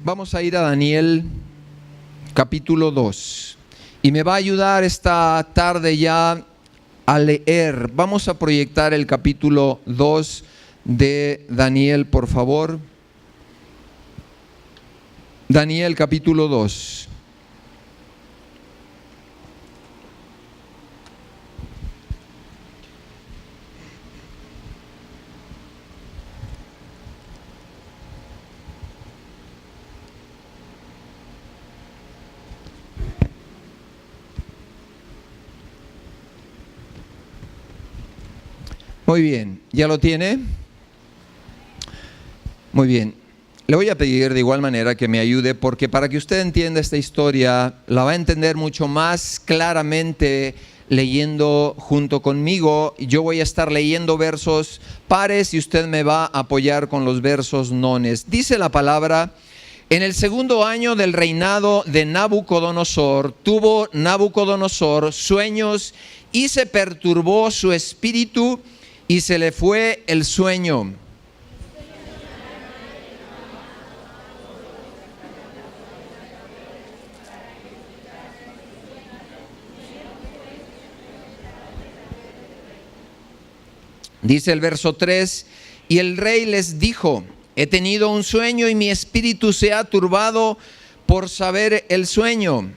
Vamos a ir a Daniel capítulo 2 y me va a ayudar esta tarde ya a leer. Vamos a proyectar el capítulo 2 de Daniel, por favor. Daniel capítulo 2. Muy bien, ¿ya lo tiene? Muy bien. Le voy a pedir de igual manera que me ayude, porque para que usted entienda esta historia, la va a entender mucho más claramente leyendo junto conmigo. Yo voy a estar leyendo versos pares y usted me va a apoyar con los versos nones. Dice la palabra: en el segundo año del reinado de Nabucodonosor, tuvo Nabucodonosor sueños y se perturbó su espíritu y se le fue el sueño. Dice el verso 3, y el rey les dijo: he tenido un sueño y mi espíritu se ha turbado por saber el sueño.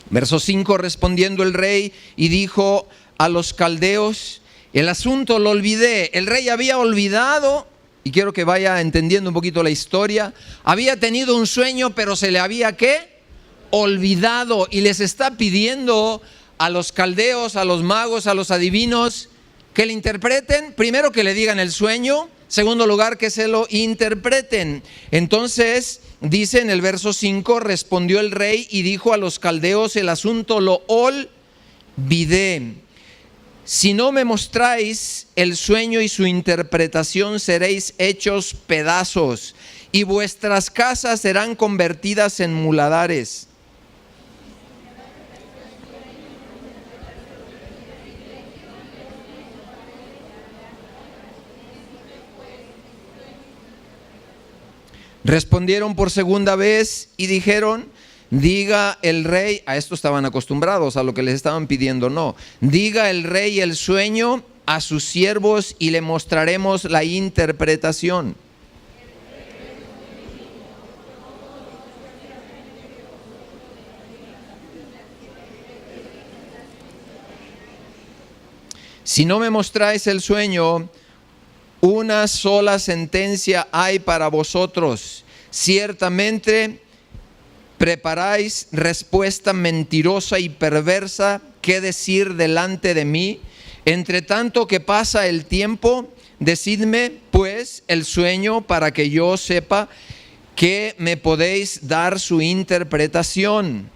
Verso 5, respondiendo el rey y dijo a los caldeos: el asunto lo olvidé. El rey había olvidado, y quiero que vaya entendiendo un poquito la historia, había tenido un sueño, pero se le había ¿qué? Olvidado, y les está pidiendo a los caldeos, a los magos, a los adivinos, que le interpreten, primero que le digan el sueño, segundo lugar que se lo interpreten. Entonces dice en el verso 5, respondió el rey y dijo a los caldeos: el asunto lo olvidé. Si no me mostráis el sueño y su interpretación, seréis hechos pedazos, y vuestras casas serán convertidas en muladares. Respondieron por segunda vez y dijeron: diga el rey, a esto estaban acostumbrados, a lo que les estaban pidiendo, no. Diga el rey el sueño a sus siervos y le mostraremos la interpretación. Si no me mostráis el sueño, una sola sentencia hay para vosotros. Ciertamente preparáis respuesta mentirosa y perversa que decir delante de mí. Entre tanto que pasa el tiempo, decidme pues el sueño para que yo sepa que me podéis dar su interpretación.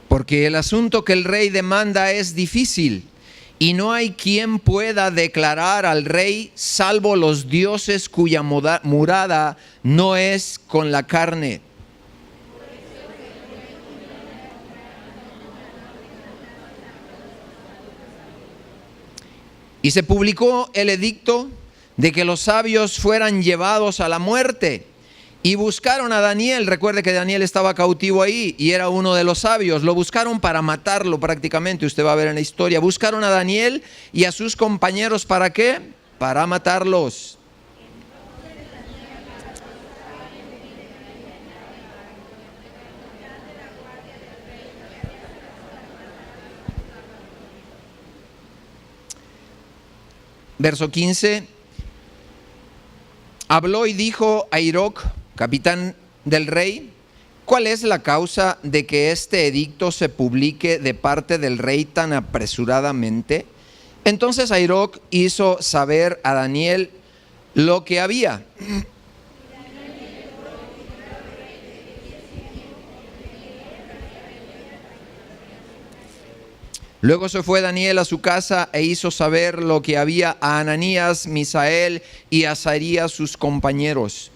Porque el asunto que el rey demanda es difícil, y no hay quien pueda declarar al rey salvo los dioses cuya morada no es con la carne. Y se publicó el edicto de que los sabios fueran llevados a la muerte. Y buscaron a Daniel. Recuerde que Daniel estaba cautivo ahí y era uno de los sabios. Lo buscaron para matarlo prácticamente, usted va a ver en la historia. Buscaron a Daniel y a sus compañeros, ¿para qué? Para matarlos. Verso 15. Habló y dijo a Hiroc, capitán del rey: ¿cuál es la causa de que este edicto se publique de parte del rey tan apresuradamente? Entonces Hiroc hizo saber a Daniel lo que había. Luego se fue Daniel a su casa e hizo saber lo que había a Ananías, Misael y Azarías sus compañeros.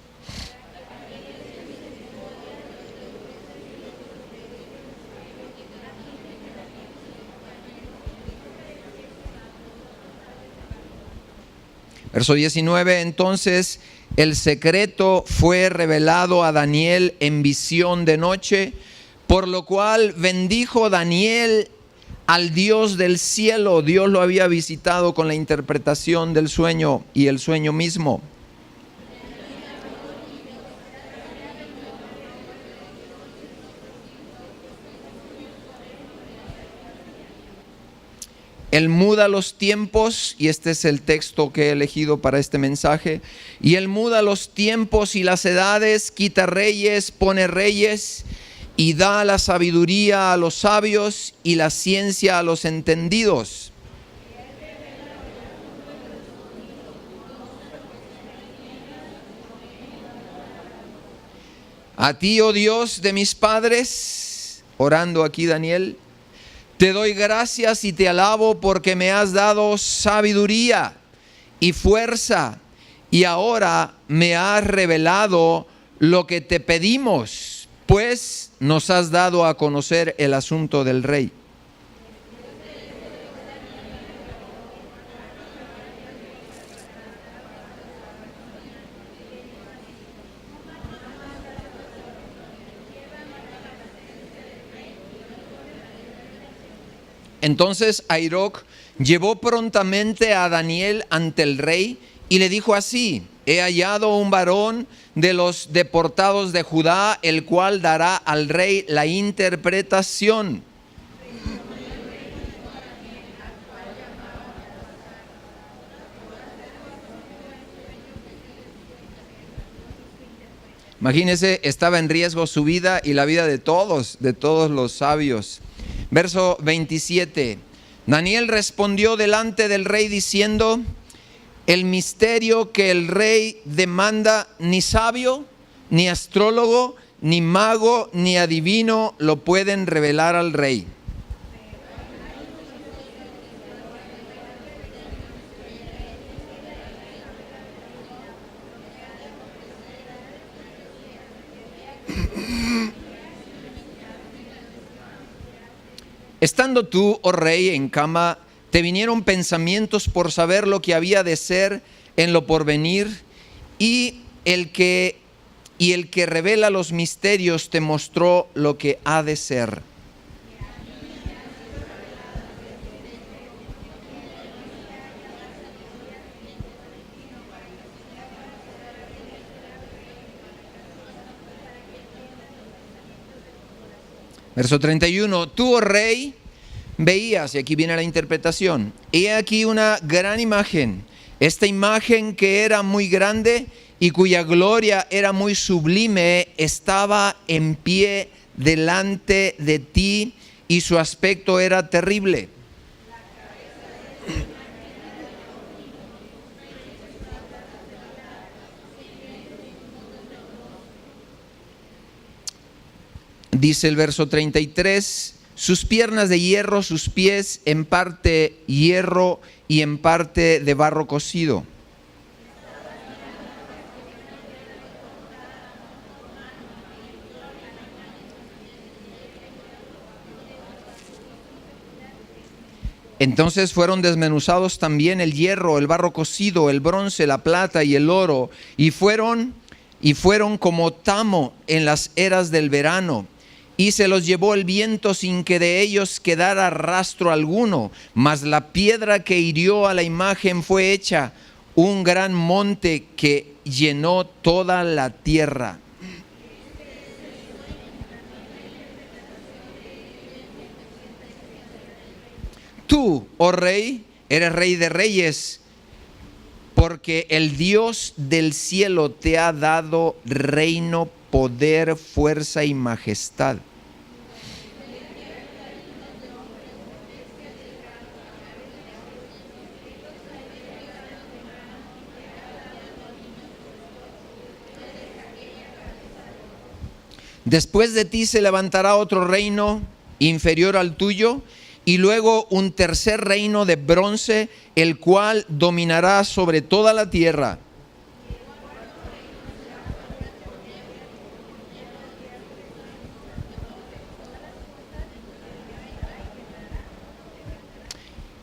Verso 19, entonces el secreto fue revelado a Daniel en visión de noche, por lo cual bendijo Daniel al Dios del cielo. Dios lo había visitado con la interpretación del sueño y el sueño mismo. Él muda los tiempos, y este es el texto que he elegido para este mensaje. Y Él muda los tiempos y las edades, quita reyes, pone reyes, y da la sabiduría a los sabios y la ciencia a los entendidos. A ti, oh Dios de mis padres, orando aquí Daniel, te doy gracias y te alabo porque me has dado sabiduría y fuerza, y ahora me has revelado lo que te pedimos, pues nos has dado a conocer el asunto del rey. Entonces Airoc llevó prontamente a Daniel ante el rey y le dijo así: he hallado un varón de los deportados de Judá, el cual dará al rey la interpretación. Imagínense, estaba en riesgo su vida y la vida de todos los sabios. Verso 27. Daniel respondió delante del rey diciendo: el misterio que el rey demanda, ni sabio, ni astrólogo, ni mago, ni adivino lo pueden revelar al rey. Estando tú, oh rey, en cama, te vinieron pensamientos por saber lo que había de ser en lo porvenir, y el que revela los misterios te mostró lo que ha de ser. Verso 31, tú, oh rey, veías, y aquí viene la interpretación, y aquí una gran imagen, esta imagen que era muy grande y cuya gloria era muy sublime, estaba en pie delante de ti, y su aspecto era terrible. Dice el verso 33, sus piernas de hierro, sus pies en parte hierro y en parte de barro cocido. Entonces fueron desmenuzados también el hierro, el barro cocido, el bronce, la plata y el oro, y fueron como tamo en las eras del verano. Y se los llevó el viento sin que de ellos quedara rastro alguno, mas la piedra que hirió a la imagen fue hecha un gran monte que llenó toda la tierra. Tú, oh rey, eres rey de reyes, porque el Dios del cielo te ha dado reino, poder, fuerza y majestad. Después de ti se levantará otro reino inferior al tuyo, y luego un tercer reino de bronce, el cual dominará sobre toda la tierra.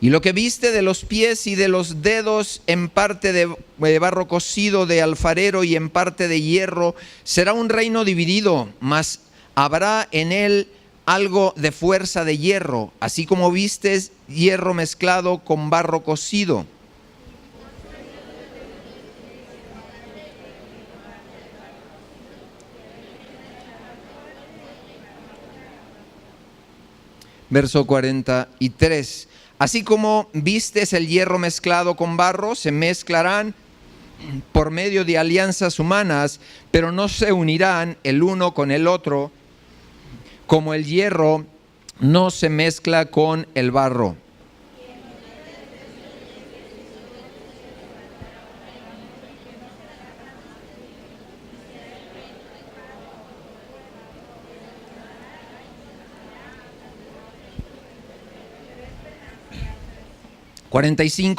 Y lo que viste de los pies y de los dedos, en parte de barro cocido de alfarero y en parte de hierro, será un reino dividido, mas habrá en él algo de fuerza de hierro, así como vistes hierro mezclado con barro cocido. Verso 43. Así como vistes el hierro mezclado con barro, se mezclarán por medio de alianzas humanas, pero no se unirán el uno con el otro, como el hierro no se mezcla con el barro.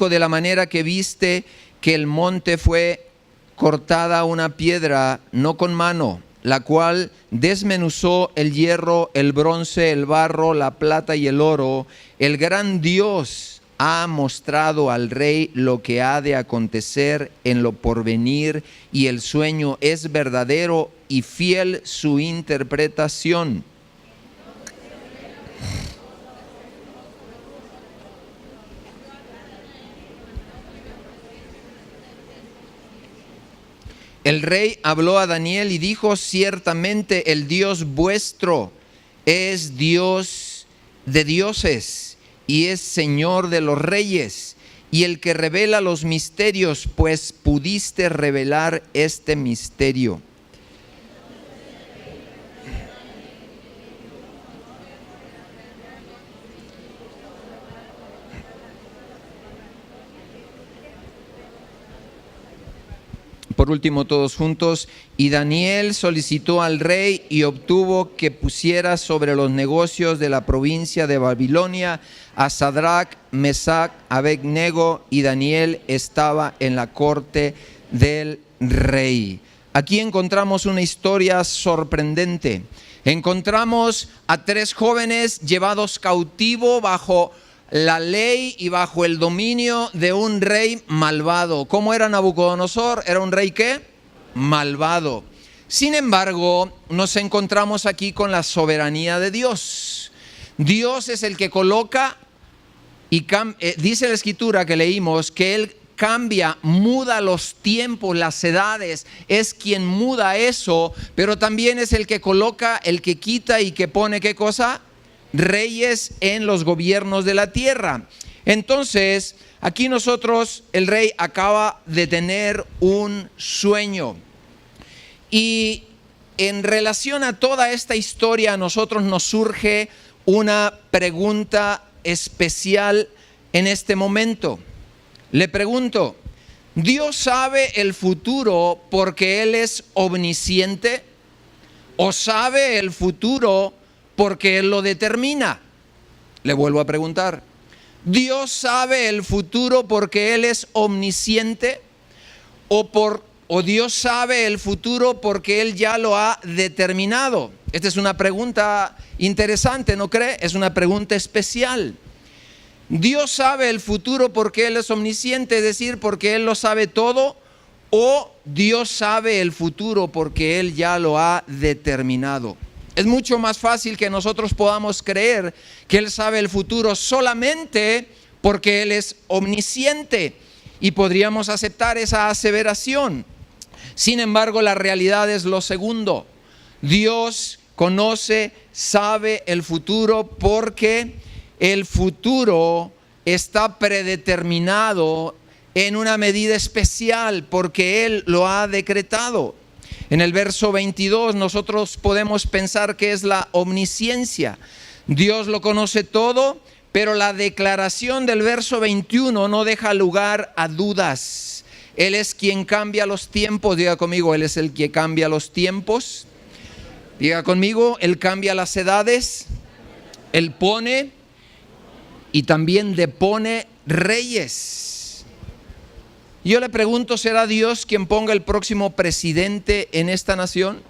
De la manera que viste que el monte fue cortada una piedra, no con mano, la cual desmenuzó el hierro, el bronce, el barro, la plata y el oro, el gran Dios ha mostrado al rey lo que ha de acontecer en lo porvenir, y el sueño es verdadero y fiel su interpretación. El rey habló a Daniel y dijo: ciertamente el Dios vuestro es Dios de dioses y es Señor de los reyes, y el que revela los misterios, pues pudiste revelar este misterio. Por último, todos juntos. Y Daniel solicitó al rey y obtuvo que pusiera sobre los negocios de la provincia de Babilonia a Sadrach, Mesach, Abed-nego, y Daniel estaba en la corte del rey. Aquí encontramos una historia sorprendente. Encontramos a tres jóvenes llevados cautivo bajo la ley y bajo el dominio de un rey malvado. ¿Cómo era Nabucodonosor? ¿Era un rey qué? Malvado. Sin embargo, nos encontramos aquí con la soberanía de Dios. Dios es el que coloca y dice la escritura que leímos que Él cambia, muda los tiempos, las edades, es quien muda eso, pero también es el que coloca, el que quita y que pone ¿qué cosa? Reyes en los gobiernos de la tierra. Entonces, aquí nosotros, el rey acaba de tener un sueño. Y en relación a toda esta historia, a nosotros nos surge una pregunta especial en este momento. Le pregunto, ¿Dios sabe el futuro porque Él es omnisciente? ¿O sabe el futuro porque Él lo determina? Le vuelvo a preguntar, ¿Dios sabe el futuro porque Él es omnisciente? ¿O Dios sabe el futuro porque Él ya lo ha determinado? Esta es una pregunta interesante, ¿no cree? Es una pregunta especial. ¿Dios sabe el futuro porque Él es omnisciente, es decir, porque Él lo sabe todo? ¿O Dios sabe el futuro porque Él ya lo ha determinado? Es mucho más fácil que nosotros podamos creer que Él sabe el futuro solamente porque Él es omnisciente, y podríamos aceptar esa aseveración. Sin embargo, la realidad es lo segundo. Dios conoce, sabe el futuro porque el futuro está predeterminado en una medida especial porque Él lo ha decretado. En el verso 22 nosotros podemos pensar que es la omnisciencia. Dios lo conoce todo, pero la declaración del verso 21 no deja lugar a dudas. Él es quien cambia los tiempos. Diga conmigo, Él es el que cambia los tiempos. Diga conmigo, Él cambia las edades. Él pone y también depone reyes. Yo le pregunto, ¿será Dios quien ponga el próximo presidente en esta nación?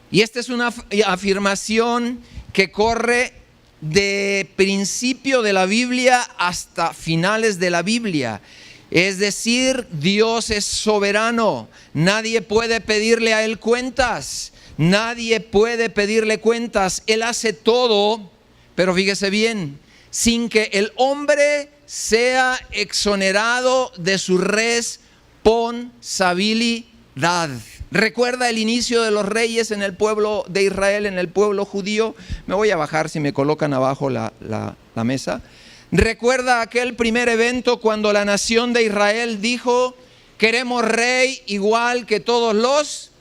Y esta es una afirmación que corre de principio de la Biblia hasta finales de la Biblia. Es decir, Dios es soberano. Nadie puede pedirle a Él cuentas. Nadie puede pedirle cuentas. Él hace todo, pero fíjese bien, sin que el hombre sea exonerado de su responsabilidad. ¿Recuerda el inicio de los reyes en el pueblo de Israel, en el pueblo judío? Me voy a bajar si me colocan abajo la mesa. ¿Recuerda aquel primer evento cuando la nación de Israel dijo: queremos rey igual que todos los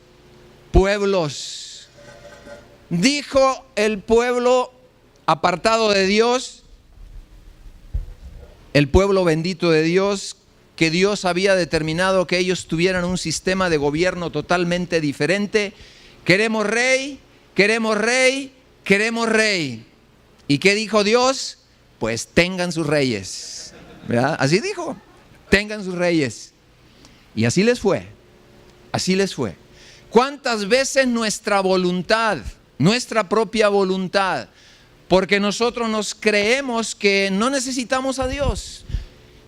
pueblos? Dijo el pueblo apartado de Dios, el pueblo bendito de Dios, que Dios había determinado que ellos tuvieran un sistema de gobierno totalmente diferente. Queremos rey, queremos rey, queremos rey. ¿Y qué dijo Dios? Pues tengan sus reyes, ¿verdad? Así dijo, tengan sus reyes. Y así les fue, así les fue. ¿Cuántas veces nuestra voluntad, nuestra propia voluntad, porque nosotros nos creemos que no necesitamos a Dios,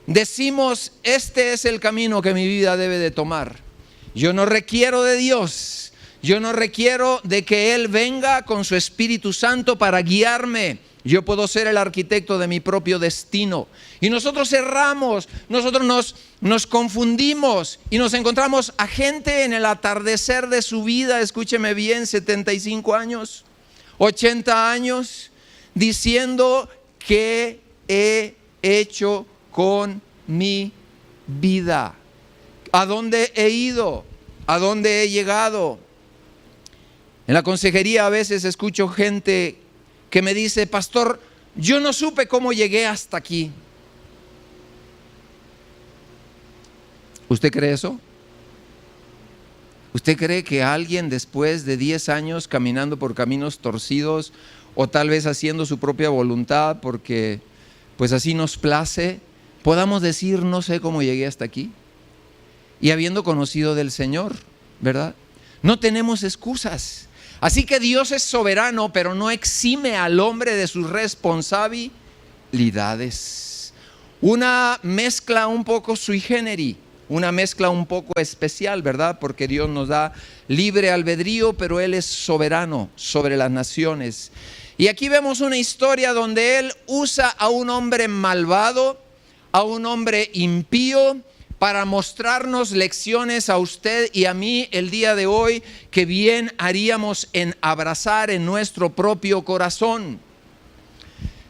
decimos: este es el camino que mi vida debe de tomar? Yo no requiero de Dios, yo no requiero de que Él venga con su Espíritu Santo para guiarme. Yo puedo ser el arquitecto de mi propio destino. Y nosotros erramos, nosotros nos confundimos y nos encontramos a gente en el atardecer de su vida, escúcheme bien, 75 años, 80 años, diciendo: ¿qué he hecho con mi vida? ¿A dónde he ido? ¿A dónde he llegado? En la consejería a veces escucho gente que me dice: pastor, yo no supe cómo llegué hasta aquí. ¿Usted cree eso? ¿Usted cree que alguien después de 10 años caminando por caminos torcidos, o tal vez haciendo su propia voluntad porque pues así nos place, podamos decir: no sé cómo llegué hasta aquí? Y habiendo conocido del Señor, ¿verdad? No tenemos excusas. Así que Dios es soberano, pero no exime al hombre de sus responsabilidades. Una mezcla un poco sui generis, una mezcla un poco especial, ¿verdad? Porque Dios nos da libre albedrío, pero Él es soberano sobre las naciones. Y aquí vemos una historia donde Él usa a un hombre malvado, a un hombre impío, para mostrarnos lecciones a usted y a mí el día de hoy, que bien haríamos en abrazar en nuestro propio corazón.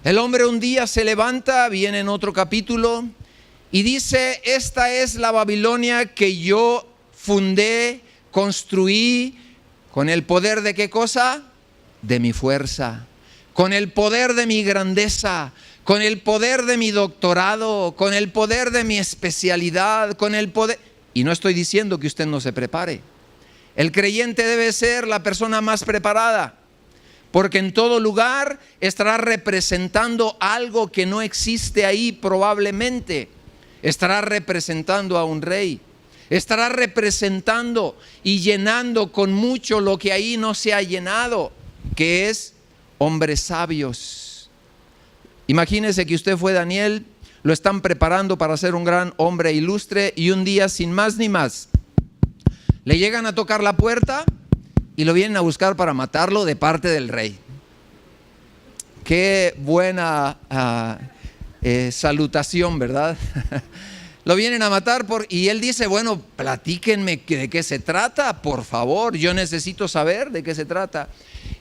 El hombre un día se levanta, viene en otro capítulo, y dice: esta es la Babilonia que yo fundé, construí, ¿con el poder de qué cosa? De mi fuerza, con el poder de mi grandeza, con el poder de mi doctorado, con el poder de mi especialidad, con el poder... Y no estoy diciendo que usted no se prepare. El creyente debe ser la persona más preparada, porque en todo lugar estará representando algo que no existe ahí probablemente. Estará representando a un rey, estará representando y llenando con mucho lo que ahí no se ha llenado, que es hombres sabios. Imagínese que usted fue Daniel, lo están preparando para ser un gran hombre ilustre, y un día, sin más ni más, le llegan a tocar la puerta y lo vienen a buscar para matarlo de parte del rey. Qué buena salutación, ¿verdad? Lo vienen a matar y él dice: bueno, platíquenme de qué se trata, por favor, yo necesito saber de qué se trata.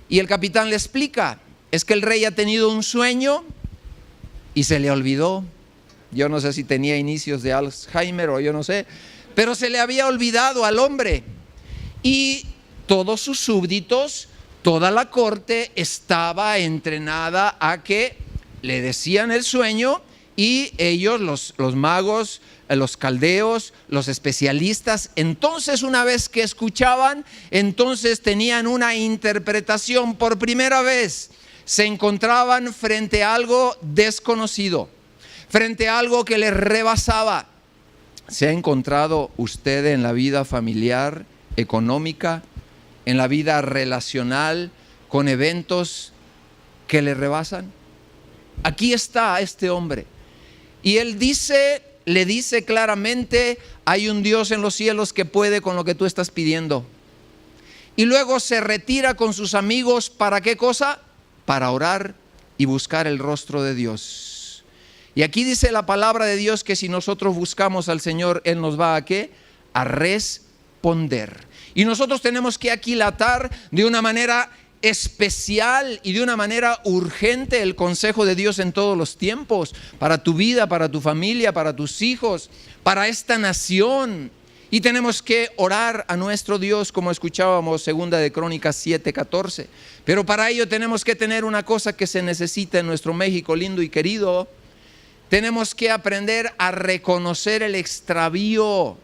Y el capitán le explica: es que el rey ha tenido un sueño y se le olvidó. Yo no sé si tenía inicios de Alzheimer o yo no sé, pero se le había olvidado al hombre. Y todos sus súbditos, toda la corte estaba entrenada a que le decían el sueño, y ellos, los magos, los caldeos, los especialistas, entonces una vez que escuchaban, entonces tenían una interpretación por primera vez. se encontraban frente a algo desconocido, frente a algo que les rebasaba. ¿Se ha encontrado usted en la vida familiar, económica, en la vida relacional, con eventos que le rebasan? Aquí está este hombre. Y él le dice claramente, hay un Dios en los cielos que puede con lo que tú estás pidiendo. Y luego se retira con sus amigos, ¿para qué cosa? Para orar y buscar el rostro de Dios. Y aquí dice la palabra de Dios que si nosotros buscamos al Señor, Él nos va ¿a qué? A responder. Y nosotros tenemos que aquilatar de una manera especial y de una manera urgente el consejo de Dios en todos los tiempos, para tu vida, para tu familia, para tus hijos, para esta nación. Y tenemos que orar a nuestro Dios, como escuchábamos, 2 de Crónicas 7:14. Pero para ello tenemos que tener una cosa que se necesita en nuestro México lindo y querido. Tenemos que aprender a reconocer el extravío.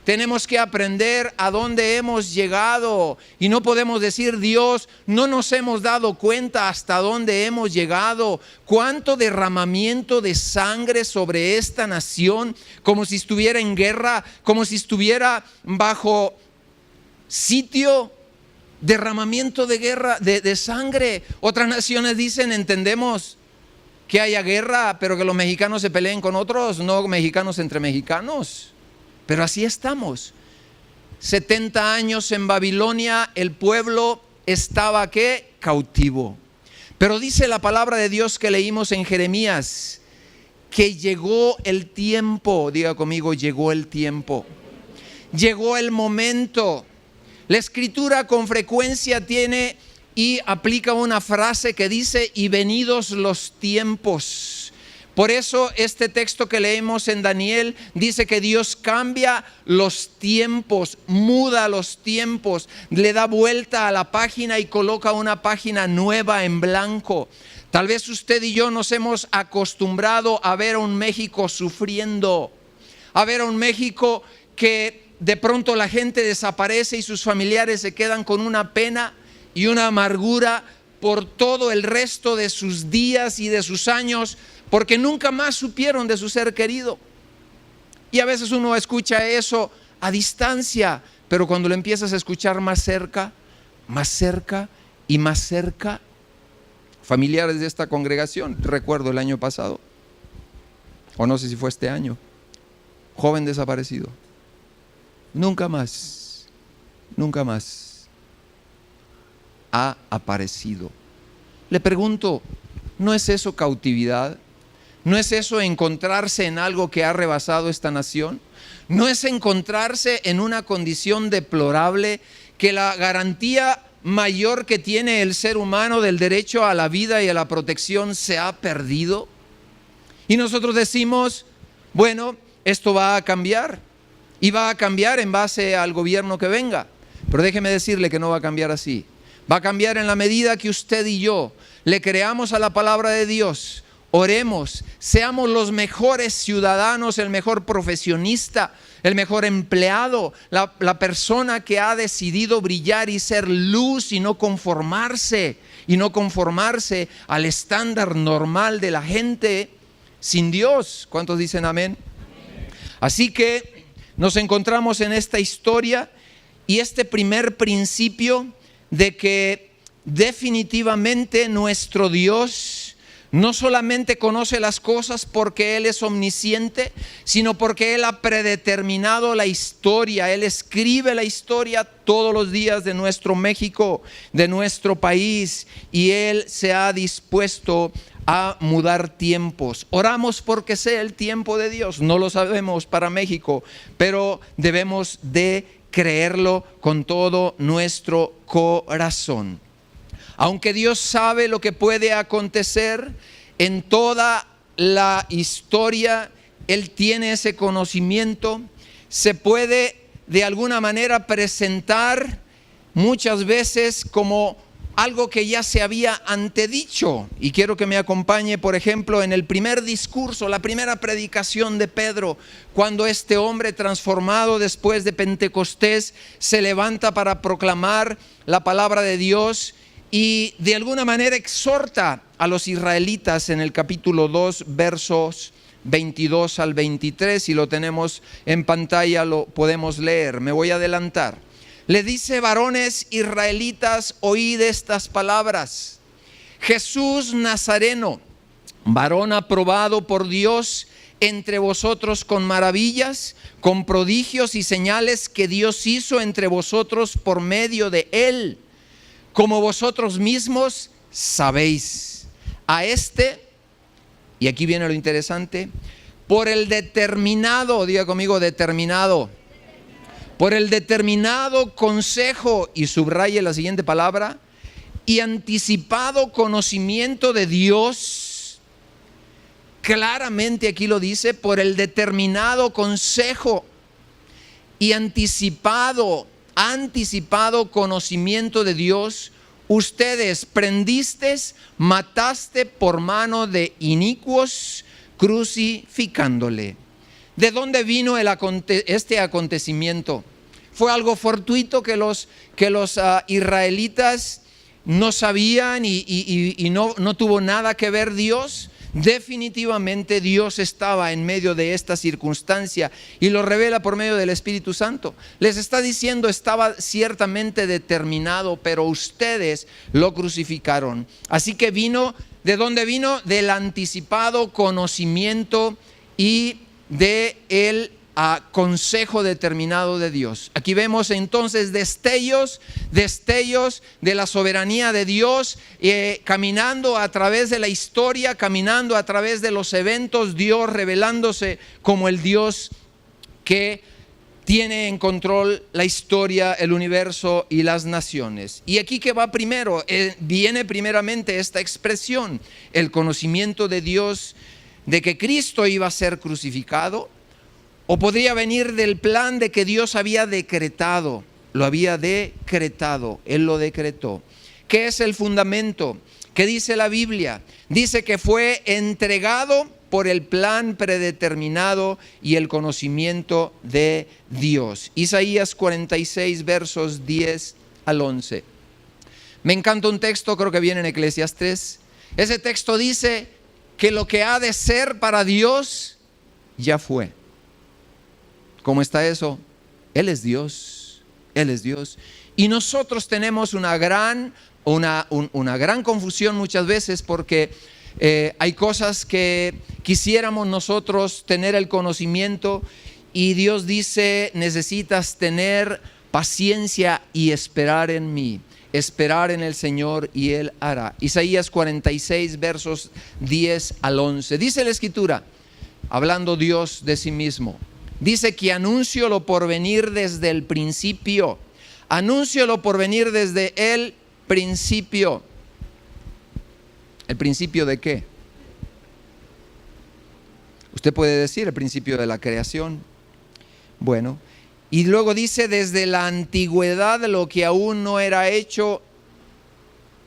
Tenemos que aprender a dónde hemos llegado. Y no podemos decir, Dios, no nos hemos dado cuenta hasta dónde hemos llegado. Cuánto derramamiento de sangre sobre esta nación, como si estuviera en guerra, como si estuviera bajo sitio. Derramamiento de guerra, de sangre. Otras naciones dicen, entendemos que haya guerra, pero que los mexicanos se peleen con otros, no mexicanos entre mexicanos. Pero así estamos. 70 años en Babilonia, el pueblo estaba ¿qué? Cautivo. Pero dice la palabra de Dios que leímos en Jeremías, que llegó el tiempo, diga conmigo, llegó el tiempo. Llegó el momento. La Escritura con frecuencia tiene y aplica una frase que dice, y venidos los tiempos. Por eso este texto que leemos en Daniel dice que Dios cambia los tiempos, muda los tiempos, le da vuelta a la página y coloca una página nueva en blanco. Tal vez usted y yo nos hemos acostumbrado a ver a un México sufriendo, a ver a un México que de pronto la gente desaparece y sus familiares se quedan con una pena y una amargura por todo el resto de sus días y de sus años, porque nunca más supieron de su ser querido. Y a veces uno escucha eso a distancia, pero cuando lo empiezas a escuchar más cerca y más cerca, familiares de esta congregación, recuerdo el año pasado, o no sé si fue este año, joven desaparecido, nunca más ha aparecido. Le pregunto, ¿no es eso cautividad? ¿No es eso encontrarse en algo que ha rebasado esta nación? ¿No es encontrarse en una condición deplorable que la garantía mayor que tiene el ser humano del derecho a la vida y a la protección se ha perdido? Y nosotros decimos, bueno, esto va a cambiar y va a cambiar en base al gobierno que venga. Pero déjeme decirle que no va a cambiar así. Va a cambiar en la medida que usted y yo le creamos a la palabra de Dios, oremos, seamos los mejores ciudadanos, el mejor profesionista, el mejor empleado, la persona que ha decidido brillar y ser luz y no conformarse al estándar normal de la gente sin Dios. ¿Cuántos dicen amén? Así que nos encontramos en esta historia y este primer principio de que definitivamente nuestro Dios no solamente conoce las cosas porque Él es omnisciente, sino porque Él ha predeterminado la historia. Él escribe la historia todos los días de nuestro México, de nuestro país, y Él se ha dispuesto a mudar tiempos. Oramos porque sea el tiempo de Dios. No lo sabemos para México, pero debemos de creerlo con todo nuestro corazón. Aunque Dios sabe lo que puede acontecer en toda la historia, Él tiene ese conocimiento, se puede de alguna manera presentar muchas veces como algo que ya se había antedicho. Y quiero que me acompañe, por ejemplo, en el primer discurso, la primera predicación de Pedro, cuando este hombre transformado después de Pentecostés se levanta para proclamar la palabra de Dios. y de alguna manera exhorta a los israelitas en el capítulo 2, versos 22 al 23. Si lo tenemos en pantalla lo podemos leer. Me voy a adelantar. Le dice: varones israelitas, oíd estas palabras. Jesús Nazareno, varón aprobado por Dios entre vosotros con maravillas, con prodigios y señales que Dios hizo entre vosotros por medio de él, como vosotros mismos sabéis. A este, y aquí viene lo interesante, por el determinado, diga conmigo, determinado, por el determinado consejo, y subraye la siguiente palabra, y anticipado conocimiento de Dios. Claramente aquí lo dice: por el determinado consejo y anticipado conocimiento de Dios, ustedes prendisteis, mataste por mano de inicuos, crucificándole. ¿De dónde vino este acontecimiento? ¿Fue algo fortuito que los israelitas no sabían y no tuvo nada que ver Dios? Definitivamente Dios estaba en medio de esta circunstancia y lo revela por medio del Espíritu Santo. Les está diciendo: estaba ciertamente determinado, pero ustedes lo crucificaron. Así que vino, ¿de dónde vino? Del anticipado conocimiento y del consejo determinado de Dios. Aquí vemos entonces destellos de la soberanía de Dios, caminando a través de la historia, caminando a través de los eventos, Dios revelándose como el Dios que tiene en control la historia, el universo y las naciones. Y aquí que va primero, viene primeramente esta expresión, el conocimiento de Dios de que Cristo iba a ser crucificado. O podría venir del plan de que Dios había decretado, lo había decretado, Él lo decretó. ¿Qué es el fundamento? ¿Qué dice la Biblia? Dice que fue entregado por el plan predeterminado y el conocimiento de Dios. Isaías 46, versos 10 al 11. Me encanta un texto, creo que viene en Eclesiastés. Ese texto dice que lo que ha de ser para Dios ya fue. ¿Cómo está eso? Él es Dios, Él es Dios. Y nosotros tenemos una gran confusión muchas veces porque hay cosas que quisiéramos nosotros tener el conocimiento y Dios dice: necesitas tener paciencia y esperar en mí, esperar en el Señor y Él hará. Isaías 46, versos 10 al 11. Dice la Escritura, hablando Dios de sí mismo. Dice que anuncio lo por venir desde el principio. Anuncio lo por venir desde el principio. ¿El principio de qué? Usted puede decir el principio de la creación. Bueno, y luego dice: desde la antigüedad, lo que aún no era hecho,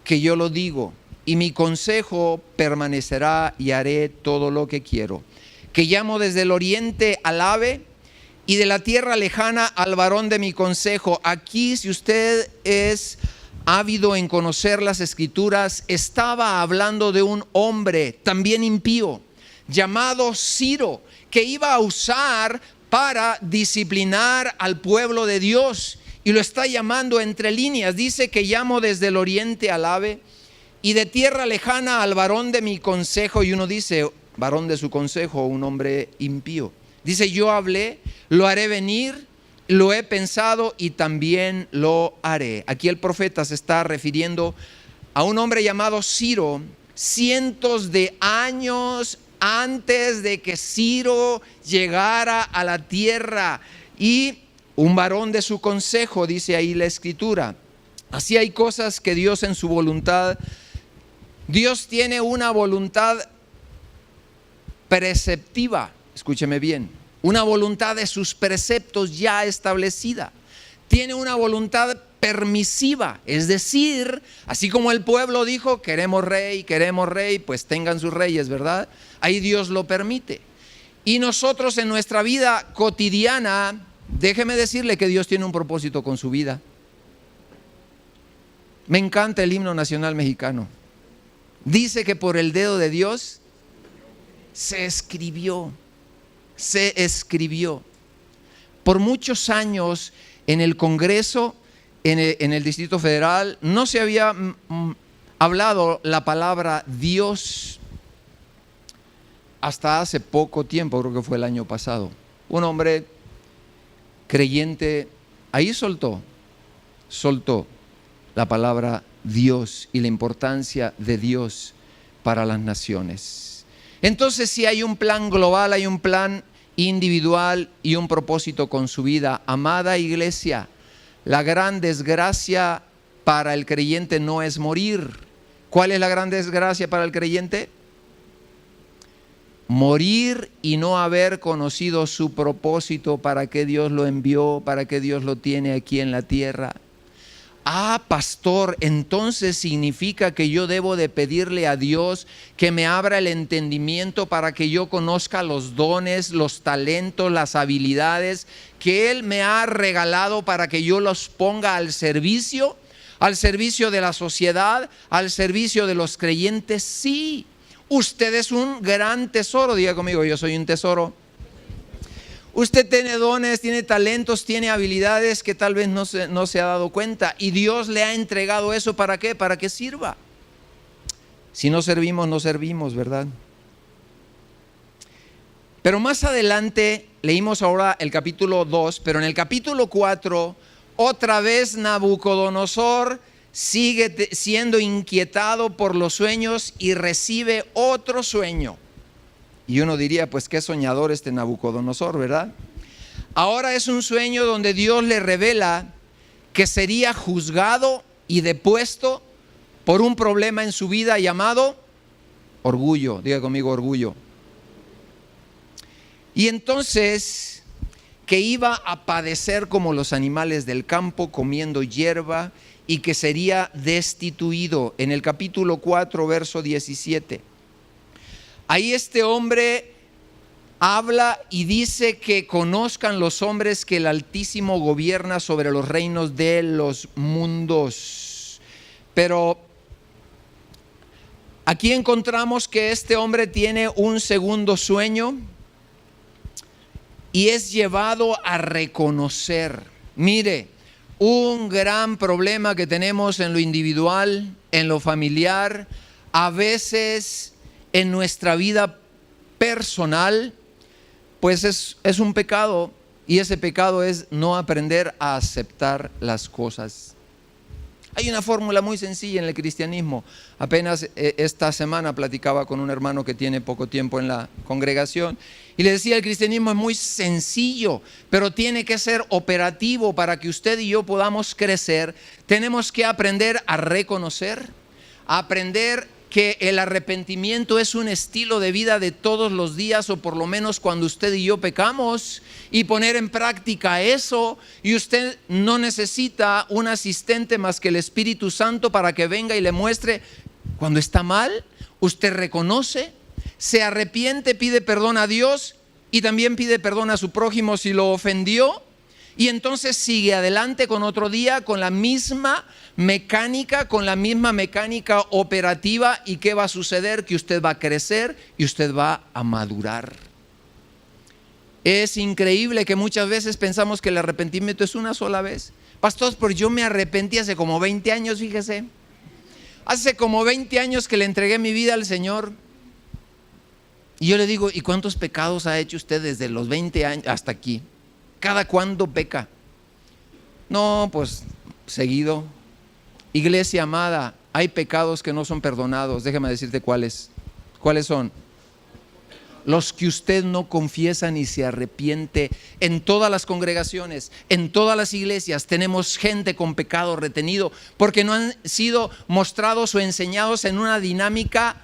que yo lo digo, y mi consejo permanecerá y haré todo lo que quiero. Que llamo desde el oriente al ave y de la tierra lejana al varón de mi consejo. Aquí, si usted es ávido en conocer las Escrituras, estaba hablando de un hombre también impío, llamado Ciro, que iba a usar para disciplinar al pueblo de Dios. Y lo está llamando entre líneas. Dice que llamo desde el oriente al ave y de tierra lejana al varón de mi consejo. Y uno dice: varón de su consejo, un hombre impío. Dice: yo hablé, lo haré venir, lo he pensado y también lo haré. Aquí el profeta se está refiriendo a un hombre llamado Ciro, cientos de años antes de que Ciro llegara a la tierra, y un varón de su consejo, dice ahí la Escritura. Así hay cosas que Dios en su voluntad, Dios tiene una voluntad preceptiva, escúcheme bien, una voluntad de sus preceptos ya establecida. Tiene una voluntad permisiva, es decir, así como el pueblo dijo: queremos rey, pues tengan sus reyes, ¿verdad? Ahí Dios lo permite. Y nosotros en nuestra vida cotidiana, déjeme decirle que Dios tiene un propósito con su vida. Me encanta el himno nacional mexicano. Dice que por el dedo de Dios se escribió. Por muchos años en el Congreso, en el Distrito Federal, no se había hablado la palabra Dios hasta hace poco tiempo, creo que fue el año pasado. Un hombre creyente ahí soltó la palabra Dios y la importancia de Dios para las naciones. Entonces, si hay un plan global, hay un plan individual y un propósito con su vida. Amada iglesia, la gran desgracia para el creyente no es morir. ¿Cuál es la gran desgracia para el creyente? Morir y no haber conocido su propósito, para qué Dios lo envió, para qué Dios lo tiene aquí en la tierra. Pastor, entonces significa que yo debo de pedirle a Dios que me abra el entendimiento para que yo conozca los dones, los talentos, las habilidades que Él me ha regalado para que yo los ponga al servicio de la sociedad, al servicio de los creyentes. Sí, usted es un gran tesoro. Diga conmigo, yo soy un tesoro. Usted tiene dones, tiene talentos, tiene habilidades que tal vez no se ha dado cuenta. Y Dios le ha entregado eso, ¿para qué? Para que sirva. Si no servimos, no servimos, ¿verdad? Pero más adelante, leímos ahora el capítulo 2, pero en el capítulo 4, otra vez Nabucodonosor sigue siendo inquietado por los sueños y recibe otro sueño. Y uno diría, pues qué soñador este Nabucodonosor, ¿verdad? Ahora es un sueño donde Dios le revela que sería juzgado y depuesto por un problema en su vida llamado orgullo. Diga conmigo, orgullo. Y entonces, que iba a padecer como los animales del campo, comiendo hierba, y que sería destituido. En el capítulo 4, verso 17. Ahí este hombre habla y dice que conozcan los hombres que el Altísimo gobierna sobre los reinos de los mundos. Pero aquí encontramos que este hombre tiene un segundo sueño y es llevado a reconocer. Mire, un gran problema que tenemos en lo individual, en lo familiar, a veces en nuestra vida personal, pues es un pecado, y ese pecado es no aprender a aceptar las cosas. Hay una fórmula muy sencilla en el cristianismo. Apenas esta semana platicaba con un hermano que tiene poco tiempo en la congregación y le decía, el cristianismo es muy sencillo, pero tiene que ser operativo para que usted y yo podamos crecer. Tenemos que aprender a reconocer, a aprender que el arrepentimiento es un estilo de vida de todos los días, o por lo menos cuando usted y yo pecamos, y poner en práctica eso. Y usted no necesita un asistente más que el Espíritu Santo para que venga y le muestre cuando está mal. Usted reconoce, se arrepiente, pide perdón a Dios y también pide perdón a su prójimo si lo ofendió. Y entonces sigue adelante con otro día, con la misma mecánica operativa. ¿Y qué va a suceder? Que usted va a crecer y usted va a madurar. Es increíble que muchas veces pensamos que el arrepentimiento es una sola vez. Pastor, pero yo me arrepentí hace como 20 años, fíjese. Hace como 20 años que le entregué mi vida al Señor. Y yo le digo, ¿y cuántos pecados ha hecho usted desde los 20 años hasta aquí? ¿Cada cuándo peca? No, pues seguido. Iglesia amada, hay pecados que no son perdonados. Déjame decirte cuáles. ¿Cuáles son? Los que usted no confiesa ni se arrepiente. En todas las congregaciones, en todas las iglesias tenemos gente con pecado retenido porque no han sido mostrados o enseñados en una dinámica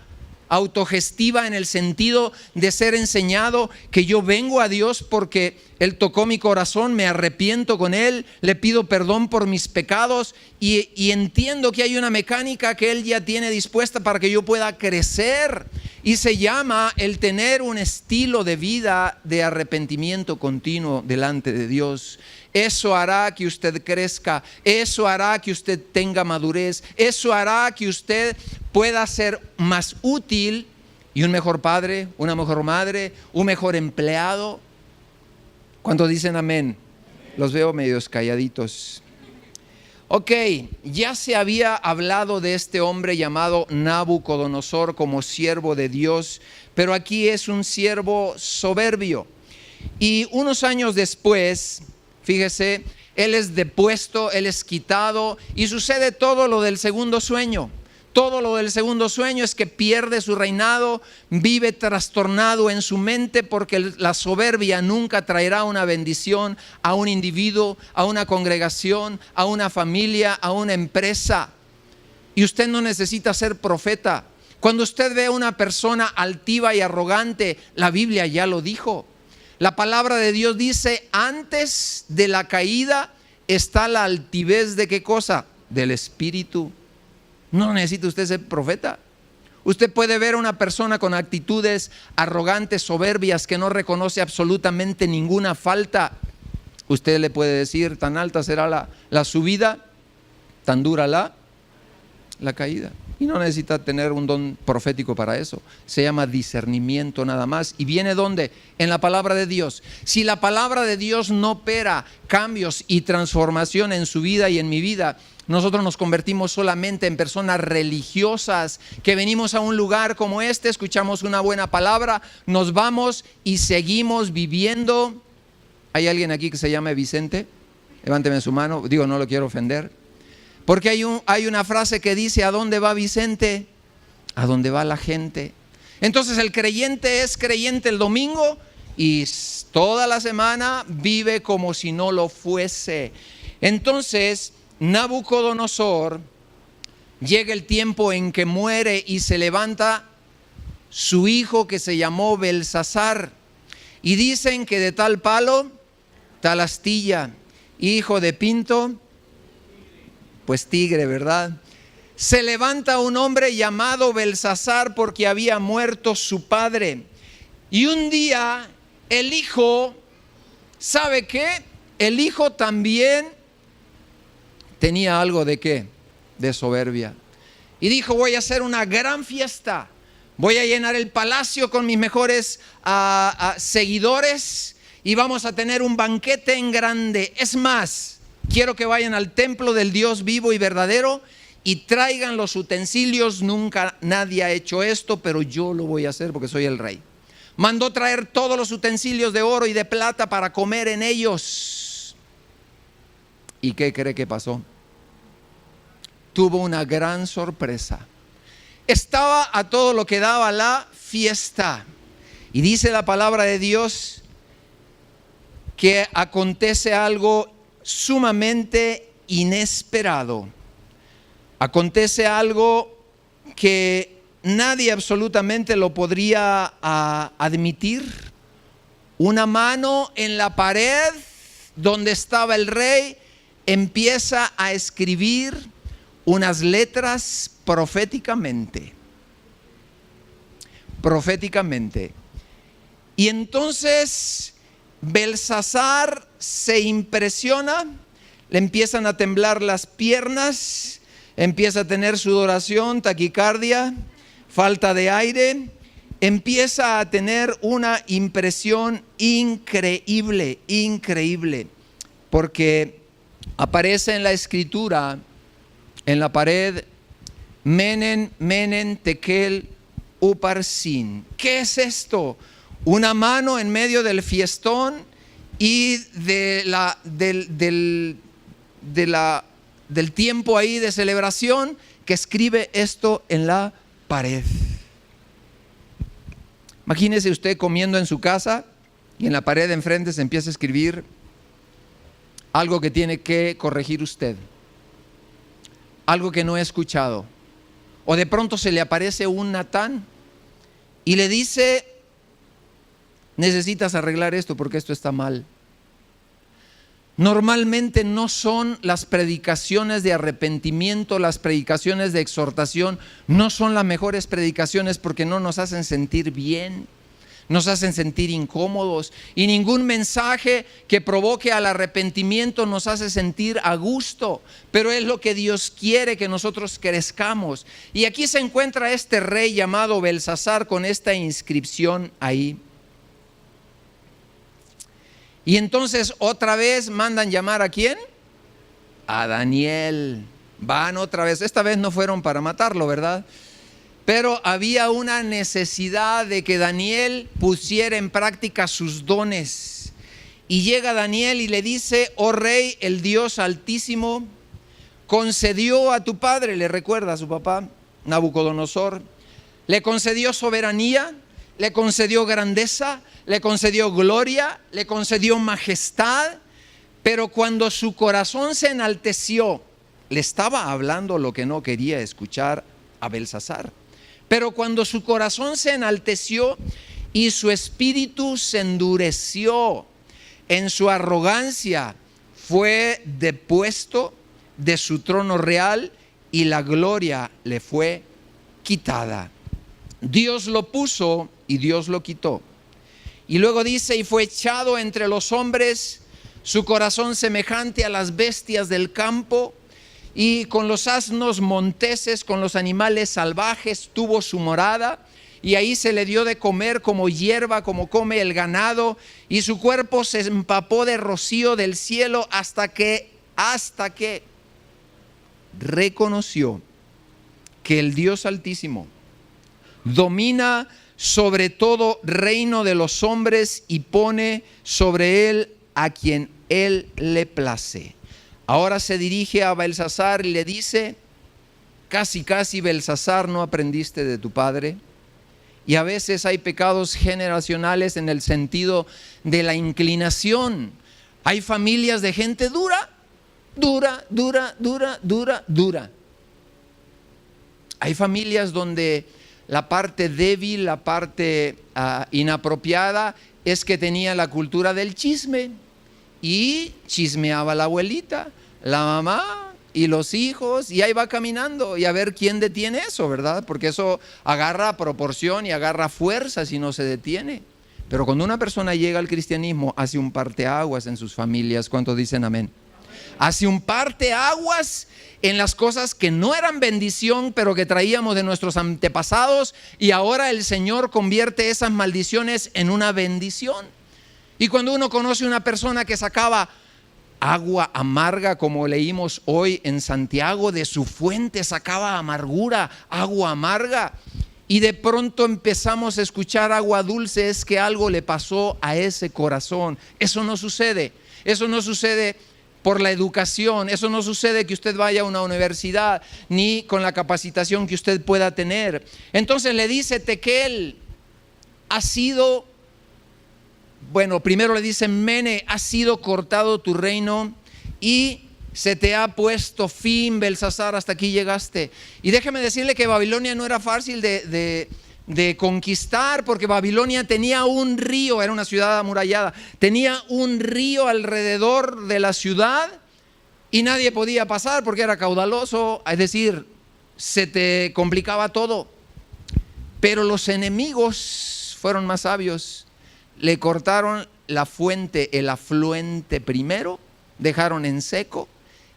autogestiva, en el sentido de ser enseñado que yo vengo a Dios porque Él tocó mi corazón, me arrepiento con Él, le pido perdón por mis pecados y entiendo que hay una mecánica que Él ya tiene dispuesta para que yo pueda crecer. y se llama el tener un estilo de vida de arrepentimiento continuo delante de Dios. Eso hará que usted crezca, eso hará que usted tenga madurez, eso hará que usted pueda ser más útil y un mejor padre, una mejor madre, un mejor empleado. ¿Cuántos dicen amén? Los veo medios calladitos. Ok, ya se había hablado de este hombre llamado Nabucodonosor como siervo de Dios, pero aquí es un siervo soberbio. Y unos años después, fíjese, él es depuesto, él es quitado y sucede todo lo del segundo sueño. Todo lo del segundo sueño es que pierde su reinado, vive trastornado en su mente porque la soberbia nunca traerá una bendición a un individuo, a una congregación, a una familia, a una empresa. Y usted no necesita ser profeta. Cuando usted ve a una persona altiva y arrogante, la Biblia ya lo dijo. La palabra de Dios dice, antes de la caída está la altivez de ¿qué cosa? Del espíritu. No necesita usted ser profeta. Usted puede ver a una persona con actitudes arrogantes, soberbias, que no reconoce absolutamente ninguna falta. Usted le puede decir, tan alta será la subida, tan dura la caída. Y no necesita tener un don profético para eso. Se llama discernimiento nada más. ¿Y viene dónde? En la palabra de Dios. Si la palabra de Dios no opera cambios y transformación en su vida y en mi vida, nosotros nos convertimos solamente en personas religiosas que venimos a un lugar como este, escuchamos una buena palabra, nos vamos y seguimos viviendo. ¿Hay alguien aquí que se llame Vicente? Levánteme su mano. Digo, no lo quiero ofender. Porque hay una frase que dice, ¿a dónde va Vicente? A dónde va la gente. Entonces el creyente es creyente el domingo y toda la semana vive como si no lo fuese. Entonces Nabucodonosor, llega el tiempo en que muere y se levanta su hijo que se llamó Belsasar. Y dicen que de tal palo, tal astilla, hijo de pinto, pues tigre, ¿verdad? Se levanta un hombre llamado Belsasar porque había muerto su padre. Y un día el hijo, ¿sabe qué? El hijo también tenía algo de ¿qué? De soberbia. Y dijo, voy a hacer una gran fiesta. Voy a llenar el palacio con mis mejores seguidores y vamos a tener un banquete en grande. Es más, quiero que vayan al templo del Dios vivo y verdadero y traigan los utensilios. Nunca nadie ha hecho esto, pero yo lo voy a hacer porque soy el rey. Mandó traer todos los utensilios de oro y de plata para comer en ellos. ¿Y qué cree que pasó? Tuvo una gran sorpresa. Estaba a todo lo que daba la fiesta. Y dice la palabra de Dios que acontece algo sumamente inesperado. Acontece algo que nadie absolutamente lo podría admitir. Una mano en la pared donde estaba el rey empieza a escribir unas letras proféticamente. Y entonces Belsasar se impresiona, le empiezan a temblar las piernas, empieza a tener sudoración, taquicardia, falta de aire, empieza a tener una impresión increíble, porque aparece en la escritura, en la pared, Menen, Tekel, Uparsin. ¿Qué es esto? Una mano en medio del fiestón y del tiempo ahí de celebración que escribe esto en la pared. Imagínese usted comiendo en su casa y en la pared de enfrente se empieza a escribir algo que tiene que corregir usted, algo que no he escuchado. O de pronto se le aparece un Natán y le dice, necesitas arreglar esto porque esto está mal. Normalmente no son las predicaciones de arrepentimiento, las predicaciones de exhortación, no son las mejores predicaciones porque no nos hacen sentir bien, nos hacen sentir incómodos, y ningún mensaje que provoque al arrepentimiento nos hace sentir a gusto, pero es lo que Dios quiere, que nosotros crezcamos. Y aquí se encuentra este rey llamado Belsasar con esta inscripción ahí. Y entonces otra vez mandan llamar ¿a quién? A Daniel. Van otra vez, esta vez no fueron para matarlo, ¿verdad? Pero había una necesidad de que Daniel pusiera en práctica sus dones. Y llega Daniel y le dice: oh rey, el Dios Altísimo concedió a tu padre, le recuerda a su papá, Nabucodonosor, le concedió soberanía, le concedió grandeza, le concedió gloria, le concedió majestad, pero cuando su corazón se enalteció, le estaba hablando lo que no quería escuchar a Belsasar. Pero cuando su corazón se enalteció y su espíritu se endureció en su arrogancia, fue depuesto de su trono real y la gloria le fue quitada. Dios lo puso y Dios lo quitó. Y luego dice: y fue echado entre los hombres, su corazón semejante a las bestias del campo, y con los asnos monteses, con los animales salvajes tuvo su morada, y ahí se le dio de comer como hierba, como come el ganado, y su cuerpo se empapó de rocío del cielo hasta que reconoció que el Dios Altísimo domina sobre todo reino de los hombres y pone sobre él a quien él le place. Ahora se dirige a Belsasar y le dice: casi Belsasar, ¿no aprendiste de tu padre? Y a veces hay pecados generacionales en el sentido de la inclinación. Hay familias de gente dura. Hay familias donde la parte débil, la parte inapropiada es que tenía la cultura del chisme y chismeaba la abuelita, la mamá y los hijos, y ahí va caminando, y a ver quién detiene eso, ¿verdad? Porque eso agarra proporción y agarra fuerza si no se detiene. Pero cuando una persona llega al cristianismo, hace un parteaguas en sus familias. ¿Cuántos dicen amén? Hace un parteaguas en las cosas que no eran bendición, pero que traíamos de nuestros antepasados, y ahora el Señor convierte esas maldiciones en una bendición. Y cuando uno conoce a una persona que sacaba agua amarga, como leímos hoy en Santiago, de su fuente sacaba amargura, agua amarga, y de pronto empezamos a escuchar agua dulce, es que algo le pasó a ese corazón. Eso no sucede por la educación, eso no sucede que usted vaya a una universidad, ni con la capacitación que usted pueda tener. Entonces le dice: Tequel, ha sido, primero le dice: Mene, ha sido cortado tu reino y se te ha puesto fin, Belsasar, hasta aquí llegaste. Y déjeme decirle que Babilonia no era fácil de conquistar, porque Babilonia tenía un río, era una ciudad amurallada, tenía un río alrededor de la ciudad y nadie podía pasar porque era caudaloso, es decir, se te complicaba todo. Pero los enemigos fueron más sabios, le cortaron la fuente, el afluente primero, dejaron en seco,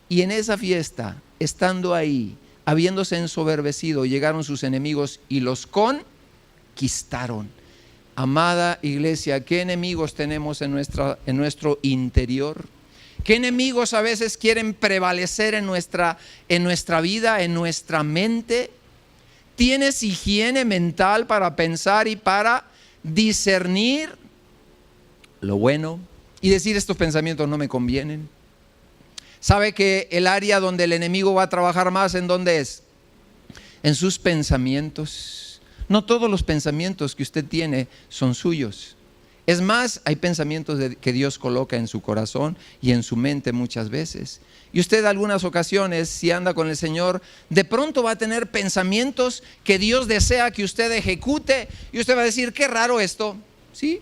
y en esa fiesta, estando ahí, habiéndose ensoberbecido, llegaron sus enemigos y los conquistaron. Amada iglesia, ¿qué enemigos tenemos en nuestro interior? ¿Qué enemigos a veces quieren prevalecer en nuestra vida, en nuestra mente? ¿Tienes higiene mental para pensar y para discernir lo bueno y decir: estos pensamientos no me convienen? ¿Sabe que el área donde el enemigo va a trabajar más, en dónde es? En sus pensamientos. No todos los pensamientos que usted tiene son suyos. Es más, hay pensamientos que Dios coloca en su corazón y en su mente muchas veces. Y usted, algunas ocasiones, si anda con el Señor, de pronto va a tener pensamientos que Dios desea que usted ejecute, y usted va a decir: qué raro esto. ¿Sí?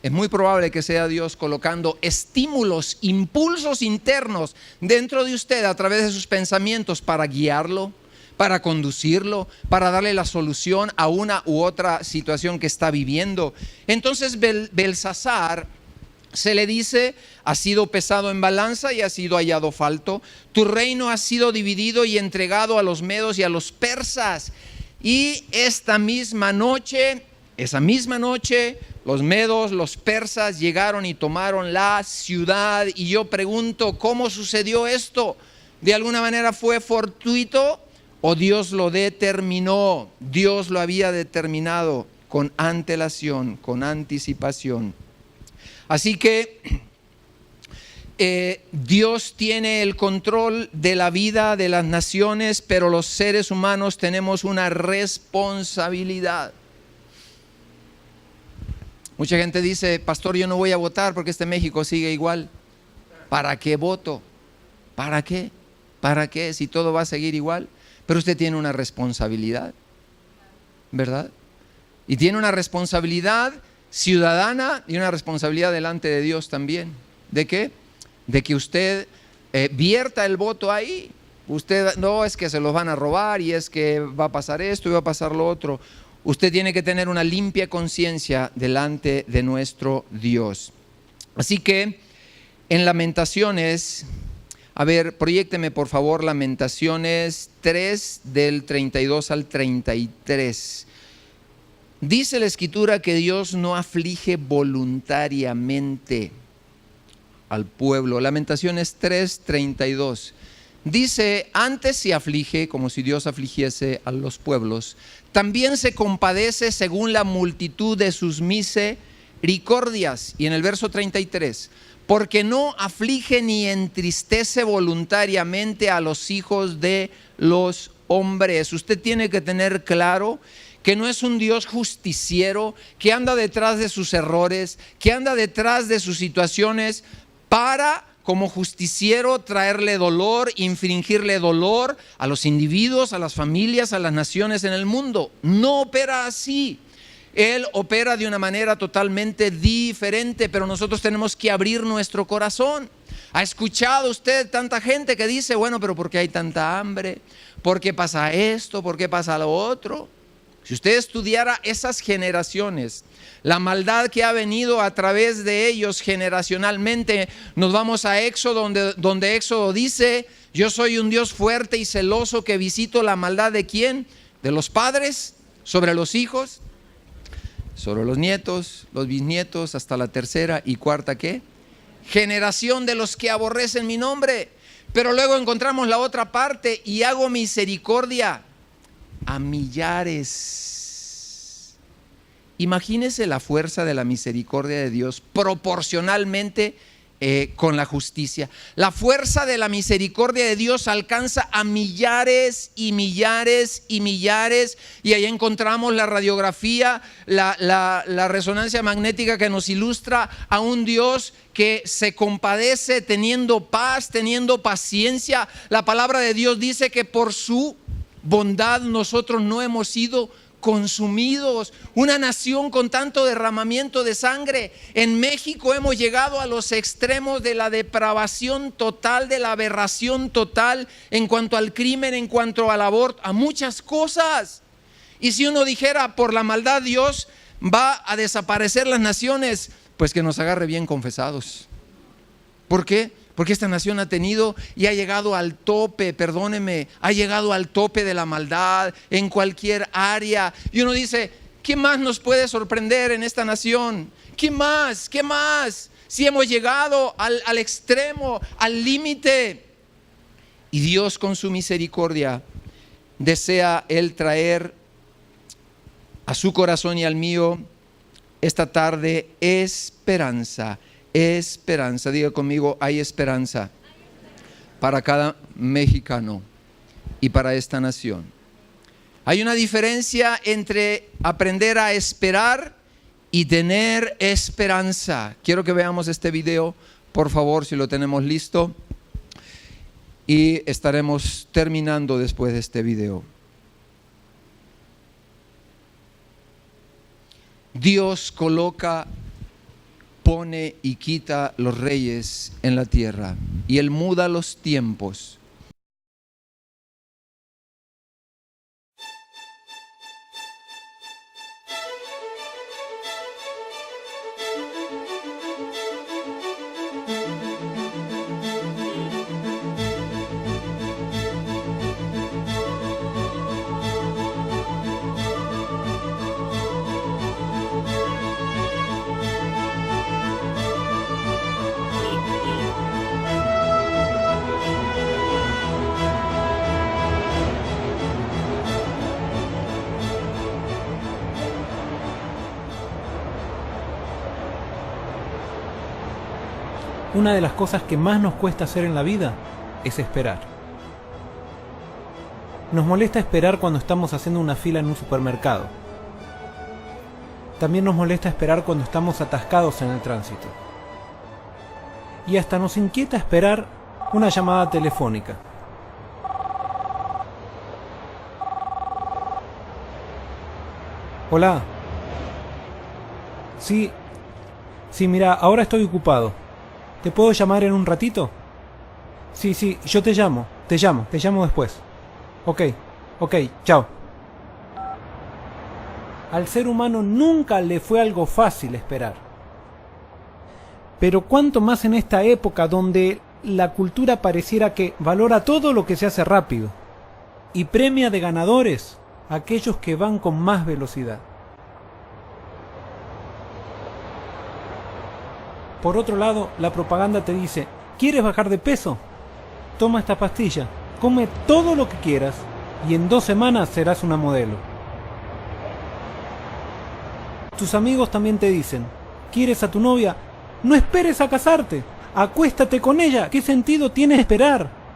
Es muy probable que sea Dios colocando estímulos, impulsos internos dentro de usted a través de sus pensamientos para guiarlo, para conducirlo, para darle la solución a una u otra situación que está viviendo. Entonces Belsasar se le dice: has sido pesado en balanza y has sido hallado falto. Tu reino ha sido dividido y entregado a los medos y a los persas. Y esa misma noche, los medos, los persas llegaron y tomaron la ciudad. Y yo pregunto, ¿cómo sucedió esto? ¿De alguna manera fue fortuito o Dios lo determinó? Dios lo había determinado con antelación, con anticipación. Así que Dios tiene el control de la vida de las naciones, pero los seres humanos tenemos una responsabilidad. Mucha gente dice: pastor, yo no voy a votar porque México sigue igual. ¿Para qué voto? ¿Para qué? ¿Para qué? Si todo va a seguir igual. Pero usted tiene una responsabilidad, ¿verdad? Y tiene una responsabilidad ciudadana y una responsabilidad delante de Dios también. ¿De qué? De que usted vierta el voto ahí. Usted no es que se los van a robar y es que va a pasar esto y va a pasar lo otro. Usted tiene que tener una limpia conciencia delante de nuestro Dios. Así que en Lamentaciones, a ver, proyécteme por favor Lamentaciones 3 del 32 al 33. Dice la Escritura que Dios no aflige voluntariamente al pueblo. Lamentaciones 3:32. Dice: antes se aflige, como si Dios afligiese a los pueblos, también se compadece según la multitud de sus misericordias. Y en el verso 33, porque no aflige ni entristece voluntariamente a los hijos de los hombres. Usted tiene que tener claro que no es un Dios justiciero, que anda detrás de sus errores, que anda detrás de sus situaciones para, como justiciero, traerle dolor, infringirle dolor a los individuos, a las familias, a las naciones en el mundo. No opera así. Él opera de una manera totalmente diferente, pero nosotros tenemos que abrir nuestro corazón. ¿Ha escuchado usted tanta gente que dice: bueno, pero ¿por qué hay tanta hambre? ¿Por qué pasa esto? ¿Por qué pasa lo otro? Si usted estudiara esas generaciones, la maldad que ha venido a través de ellos generacionalmente, nos vamos a Éxodo, donde Éxodo dice: yo soy un Dios fuerte y celoso que visito la maldad ¿de quién? De los padres sobre los hijos, sobre los nietos, los bisnietos, hasta la tercera y cuarta ¿qué? Generación de los que aborrecen mi nombre. Pero luego encontramos la otra parte: y hago misericordia a millares. Imagínese la fuerza de la misericordia de Dios proporcionalmente con la justicia. La fuerza de la misericordia de Dios alcanza a millares y millares y millares, y ahí encontramos la radiografía, la resonancia magnética que nos ilustra a un Dios que se compadece, teniendo paz, teniendo paciencia. La palabra de Dios dice que por su bondad nosotros no hemos sido consumidos. Una nación con tanto derramamiento de sangre. En México hemos llegado a los extremos de la depravación total, de la aberración total en cuanto al crimen, en cuanto al aborto, a muchas cosas. Y si uno dijera: por la maldad Dios va a desaparecer las naciones, pues que nos agarre bien confesados. ¿Por qué? Porque esta nación ha tenido y ha llegado al tope, perdóneme, ha llegado al tope de la maldad en cualquier área. Y uno dice: ¿qué más nos puede sorprender en esta nación? ¿Qué más? ¿Qué más? Si hemos llegado al extremo, al límite. Y Dios, con su misericordia, desea Él traer a su corazón y al mío esta tarde esperanza. Esperanza, diga conmigo: hay esperanza para cada mexicano y para esta nación. Hay una diferencia entre aprender a esperar y tener esperanza. Quiero que veamos este video, por favor, si lo tenemos listo, y estaremos terminando después de este video. Dios coloca pone y quita los reyes en la tierra, y Él muda los tiempos. Una de las cosas que más nos cuesta hacer en la vida es esperar. Nos molesta esperar cuando estamos haciendo una fila en un supermercado. También nos molesta esperar cuando estamos atascados en el tránsito. Y hasta nos inquieta esperar una llamada telefónica. Hola. Sí, mira, ahora estoy ocupado. ¿Te puedo llamar en un ratito? Sí, yo te llamo después. Ok, chao. Al ser humano nunca le fue algo fácil esperar. Pero cuánto más en esta época donde la cultura pareciera que valora todo lo que se hace rápido y premia de ganadores a aquellos que van con más velocidad. Por otro lado, la propaganda te dice: ¿quieres bajar de peso? Toma esta pastilla, come todo lo que quieras y en 2 semanas serás una modelo. Tus amigos también te dicen: ¿quieres a tu novia? No esperes a casarte, acuéstate con ella, ¿qué sentido tiene esperar?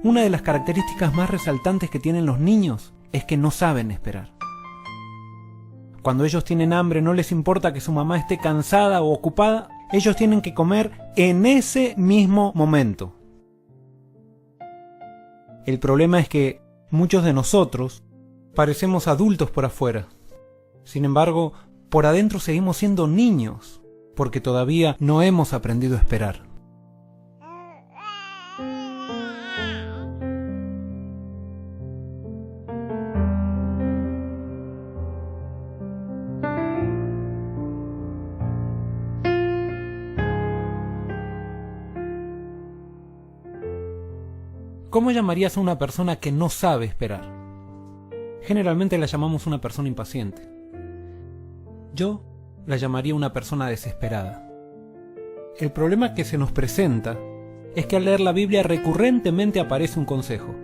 Una de las características más resaltantes que tienen los niños es que no saben esperar. Cuando ellos tienen hambre, no les importa que su mamá esté cansada o ocupada, ellos tienen que comer en ese mismo momento. El problema es que muchos de nosotros parecemos adultos por afuera. Sin embargo, por adentro seguimos siendo niños, porque todavía no hemos aprendido a esperar. ¿Cómo llamarías a una persona que no sabe esperar? Generalmente la llamamos una persona impaciente. Yo la llamaría una persona desesperada. El problema que se nos presenta es que al leer la Biblia recurrentemente aparece un consejo: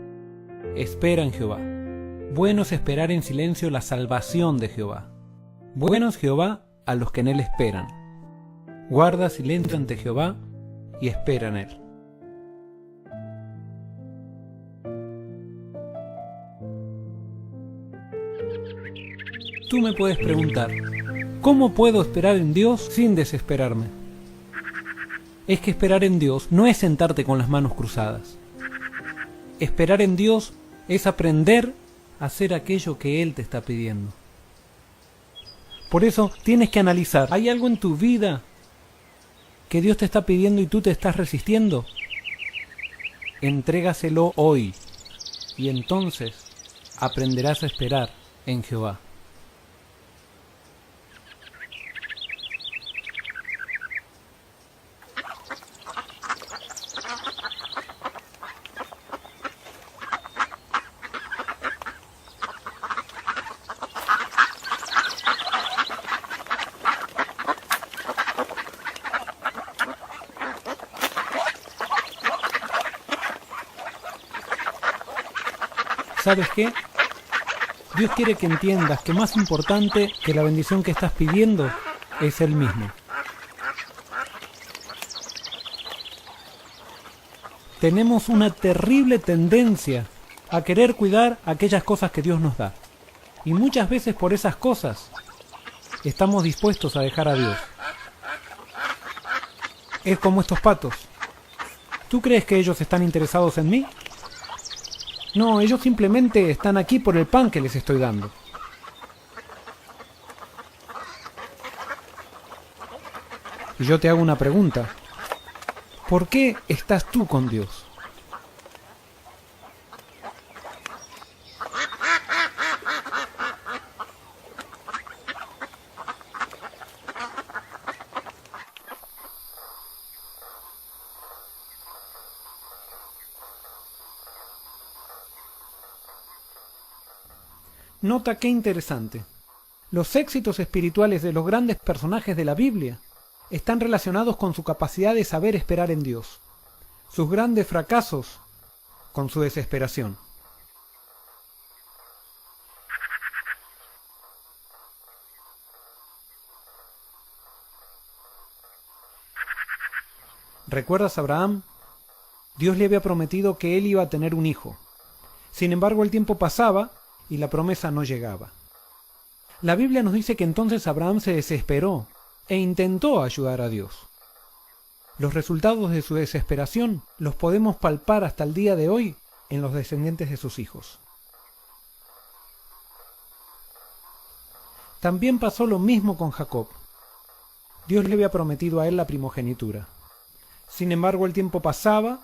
espera en Jehová. Bueno es esperar en silencio la salvación de Jehová. Bueno es Jehová a los que en él esperan. Guarda silencio ante Jehová y espera en él. Tú me puedes preguntar: ¿cómo puedo esperar en Dios sin desesperarme? Es que esperar en Dios no es sentarte con las manos cruzadas. Esperar en Dios es aprender a hacer aquello que Él te está pidiendo. Por eso tienes que analizar: ¿hay algo en tu vida que Dios te está pidiendo y tú te estás resistiendo? Entrégaselo hoy y entonces aprenderás a esperar en Jehová. ¿Sabes qué? Dios quiere que entiendas que más importante que la bendición que estás pidiendo es Él mismo. Tenemos una terrible tendencia a querer cuidar aquellas cosas que Dios nos da. Y muchas veces por esas cosas estamos dispuestos a dejar a Dios. Es como estos patos. ¿Tú crees que ellos están interesados en mí? No, ellos simplemente están aquí por el pan que les estoy dando. Y yo te hago una pregunta. ¿Por qué estás tú con Dios? Nota qué interesante. Los éxitos espirituales de los grandes personajes de la Biblia están relacionados con su capacidad de saber esperar en Dios. Sus grandes fracasos con su desesperación. ¿Recuerdas a Abraham? Dios le había prometido que él iba a tener un hijo. Sin embargo, el tiempo pasaba y la promesa no llegaba. La Biblia nos dice que entonces Abraham se desesperó e intentó ayudar a Dios. Los resultados de su desesperación los podemos palpar hasta el día de hoy en los descendientes de sus hijos. También pasó lo mismo con Jacob. Dios le había prometido a él la primogenitura. Sin embargo, el tiempo pasaba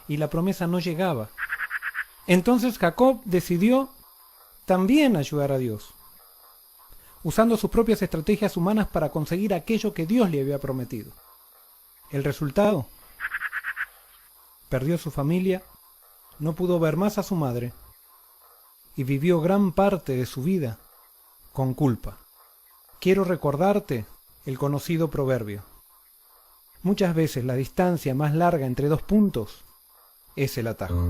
y la promesa no llegaba. Entonces Jacob decidió también ayudar a Dios, usando sus propias estrategias humanas para conseguir aquello que Dios le había prometido. El resultado: perdió su familia, no pudo ver más a su madre y vivió gran parte de su vida con culpa. Quiero recordarte el conocido proverbio. Muchas veces la distancia más larga entre dos puntos es el atajo.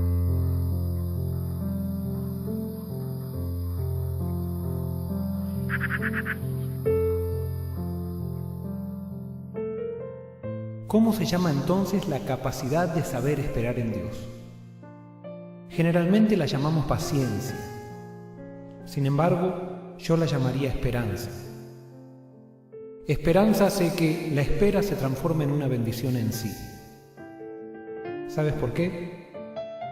¿Cómo se llama entonces la capacidad de saber esperar en Dios? Generalmente la llamamos paciencia. Sin embargo, yo la llamaría esperanza. Esperanza hace que la espera se transforme en una bendición en sí. ¿Sabes por qué?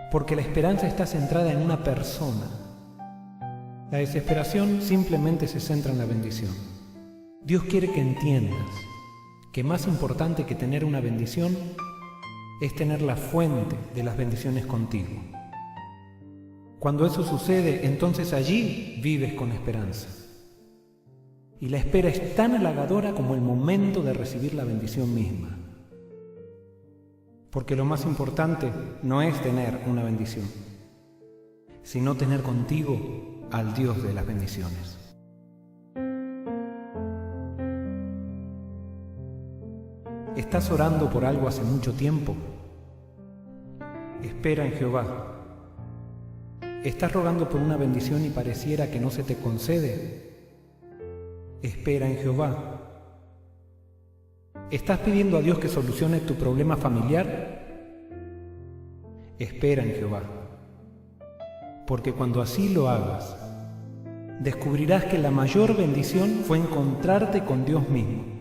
Porque la esperanza está centrada en una persona. La desesperación simplemente se centra en la bendición. Dios quiere que entiendas que más importante que tener una bendición es tener la fuente de las bendiciones contigo. Cuando eso sucede, entonces allí vives con esperanza. Y la espera es tan halagadora como el momento de recibir la bendición misma. Porque lo más importante no es tener una bendición, sino tener contigo al Dios de las bendiciones. ¿Estás orando por algo hace mucho tiempo? Espera en Jehová. ¿Estás rogando por una bendición y pareciera que no se te concede? Espera en Jehová. ¿Estás pidiendo a Dios que solucione tu problema familiar? Espera en Jehová. Porque cuando así lo hagas, descubrirás que la mayor bendición fue encontrarte con Dios mismo.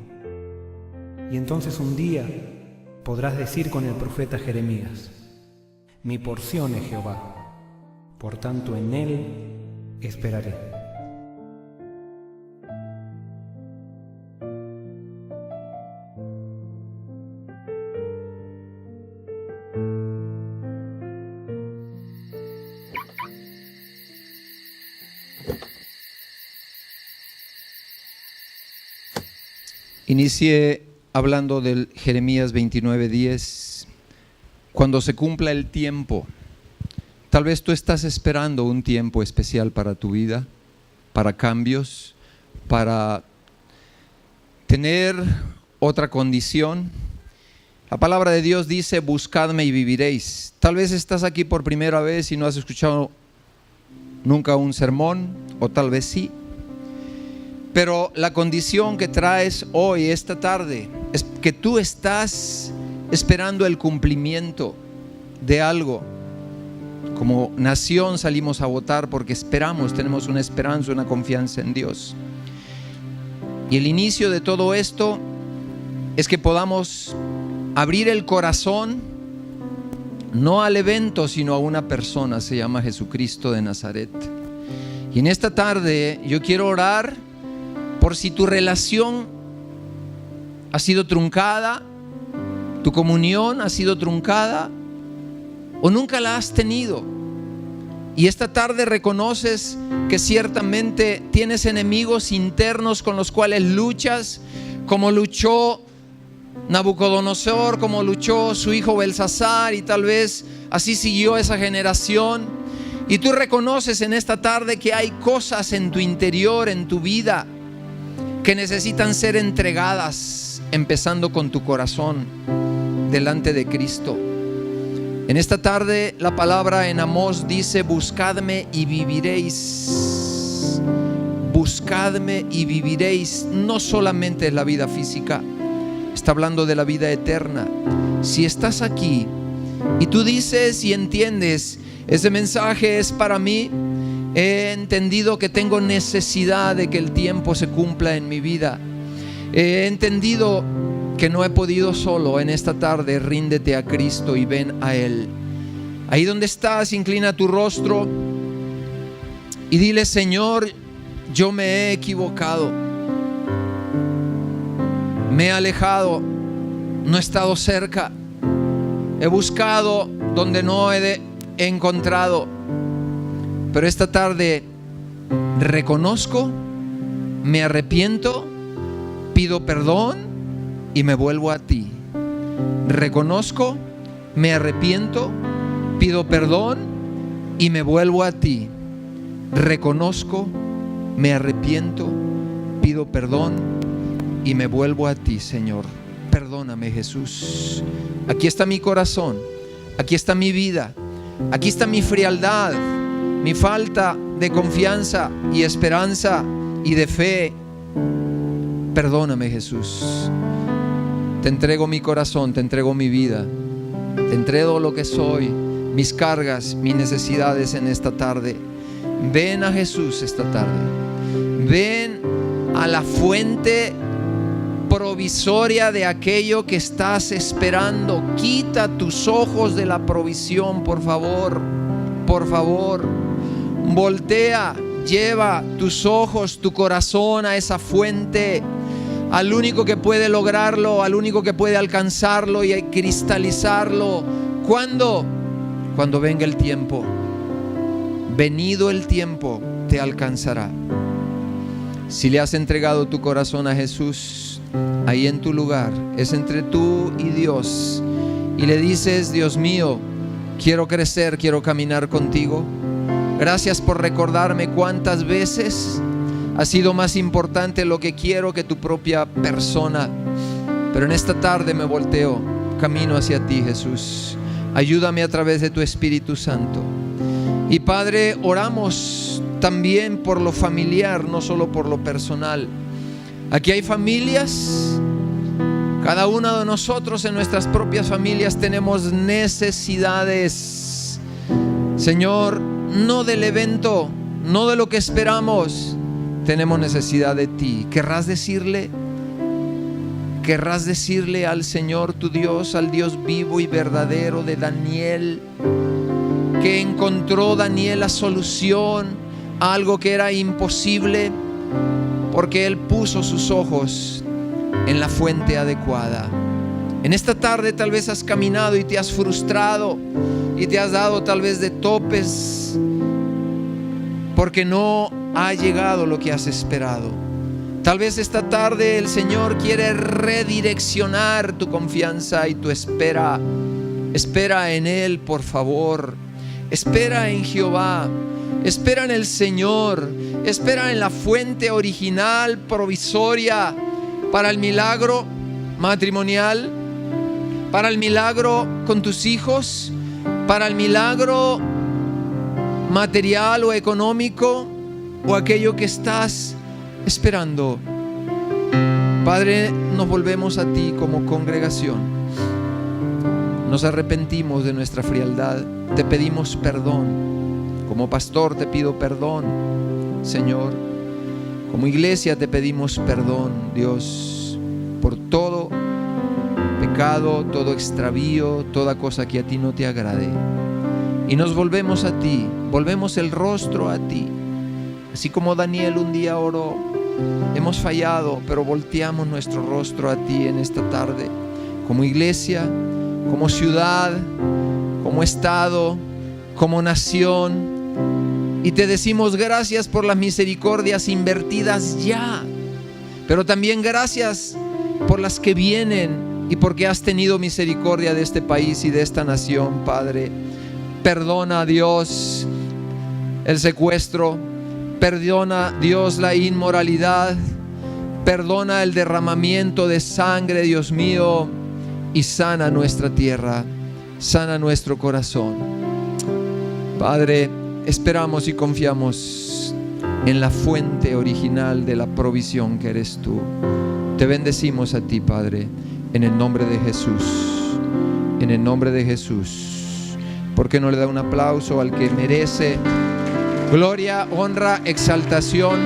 Y entonces un día podrás decir con el profeta Jeremías: mi porción es Jehová, por tanto en Él esperaré. Inicié hablando del Jeremías 29:10. Cuando se cumpla el tiempo, tal vez tú estás esperando un tiempo especial para tu vida, para cambios, para tener otra condición. La palabra de Dios dice: buscadme y viviréis. Tal vez estás aquí por primera vez y no has escuchado nunca un sermón, o tal vez sí. Pero la condición que traes hoy, esta tarde, es que tú estás esperando el cumplimiento de algo. Como nación salimos a votar porque esperamos, tenemos una esperanza, una confianza en Dios. Y el inicio de todo esto es que podamos abrir el corazón, no al evento, sino a una persona, se llama Jesucristo de Nazaret. Y en esta tarde yo quiero orar por si tu relación ha sido truncada, tu comunión ha sido truncada o nunca la has tenido. Y esta tarde reconoces que ciertamente tienes enemigos internos con los cuales luchas, como luchó Nabucodonosor, como luchó su hijo Belsasar, y tal vez así siguió esa generación. Y tú reconoces en esta tarde que hay cosas en tu interior, en tu vida, que necesitan ser entregadas, empezando con tu corazón delante de Cristo. En esta tarde la palabra en Amós dice: buscadme y viviréis. Buscadme y viviréis. No solamente es la vida física, está hablando de la vida eterna. Si estás aquí y tú dices y entiendes, ese mensaje es para mí, he entendido que tengo necesidad de que el tiempo se cumpla en mi vida, he entendido que no he podido solo, en esta tarde ríndete a Cristo y ven a Él. Ahí donde estás, inclina tu rostro y dile: Señor, yo me he equivocado, me he alejado, no he estado cerca, he buscado donde no he encontrado, pero esta tarde reconozco, me arrepiento, pido perdón y me vuelvo a ti. Reconozco, me arrepiento, pido perdón y me vuelvo a ti. Reconozco, me arrepiento, pido perdón y me vuelvo a ti, Señor. Perdóname, Jesús. Aquí está mi corazón, aquí está mi vida, aquí está mi frialdad, mi falta de confianza y esperanza y de fe. Perdóname, Jesús. Te entrego mi corazón, te entrego mi vida, te entrego lo que soy, mis cargas, mis necesidades en esta tarde. Ven a Jesús esta tarde. Ven a la fuente provisoria de aquello que estás esperando. Quita tus ojos de la provisión, por favor. Por favor. Voltea, lleva tus ojos, tu corazón a esa fuente, al único que puede lograrlo, al único que puede alcanzarlo y cristalizarlo. ¿Cuándo? Cuando venga el tiempo. Venido el tiempo, te alcanzará. Si le has entregado tu corazón a Jesús, ahí en tu lugar, es entre tú y Dios, y le dices: Dios mío, quiero crecer, quiero caminar contigo. Gracias por recordarme cuántas veces ha sido más importante lo que quiero que tu propia persona. Pero en esta tarde me volteo, camino hacia ti, Jesús. Ayúdame a través de tu Espíritu Santo. Y Padre, oramos también por lo familiar, no solo por lo personal. Aquí hay familias, cada uno de nosotros en nuestras propias familias tenemos necesidades, Señor, no del evento, no de lo que esperamos, tenemos necesidad de ti. ¿Querrás decirle al Señor tu Dios, al Dios vivo y verdadero de Daniel, que encontró Daniel la solución a algo que era imposible, porque él puso sus ojos en la fuente adecuada? En esta tarde tal vez has caminado y te has frustrado y te has dado tal vez de topes porque no ha llegado lo que has esperado. Tal vez esta tarde el Señor quiere redireccionar tu confianza y tu espera. Espera en Él, por favor. Espera en Jehová. Espera en el Señor. Espera en la fuente original, provisoria, para el milagro matrimonial, para el milagro con tus hijos, para el milagro material o económico o aquello que estás esperando. Padre, nos volvemos a ti como congregación. Nos arrepentimos de nuestra frialdad. Te pedimos perdón. Como pastor te pido perdón, Señor. Como iglesia te pedimos perdón, Dios, por todo pecado, todo extravío, toda cosa que a ti no te agrade. Y nos volvemos a ti, volvemos el rostro a ti. Así como Daniel un día oró, hemos fallado, pero volteamos nuestro rostro a ti en esta tarde. Como iglesia, como ciudad, como estado, como nación. Y te decimos gracias por las misericordias invertidas ya, pero también gracias por las que vienen y porque has tenido misericordia de este país y de esta nación, Padre. Perdona, Dios, el secuestro. Perdona, Dios, la inmoralidad. Perdona el derramamiento de sangre, Dios mío, y sana nuestra tierra, sana nuestro corazón. Padre, esperamos y confiamos en la fuente original de la provisión que eres tú. Te bendecimos a ti, Padre, en el nombre de Jesús. En el nombre de Jesús. ¿Por qué no le da un aplauso al que merece gloria, honra, exaltación?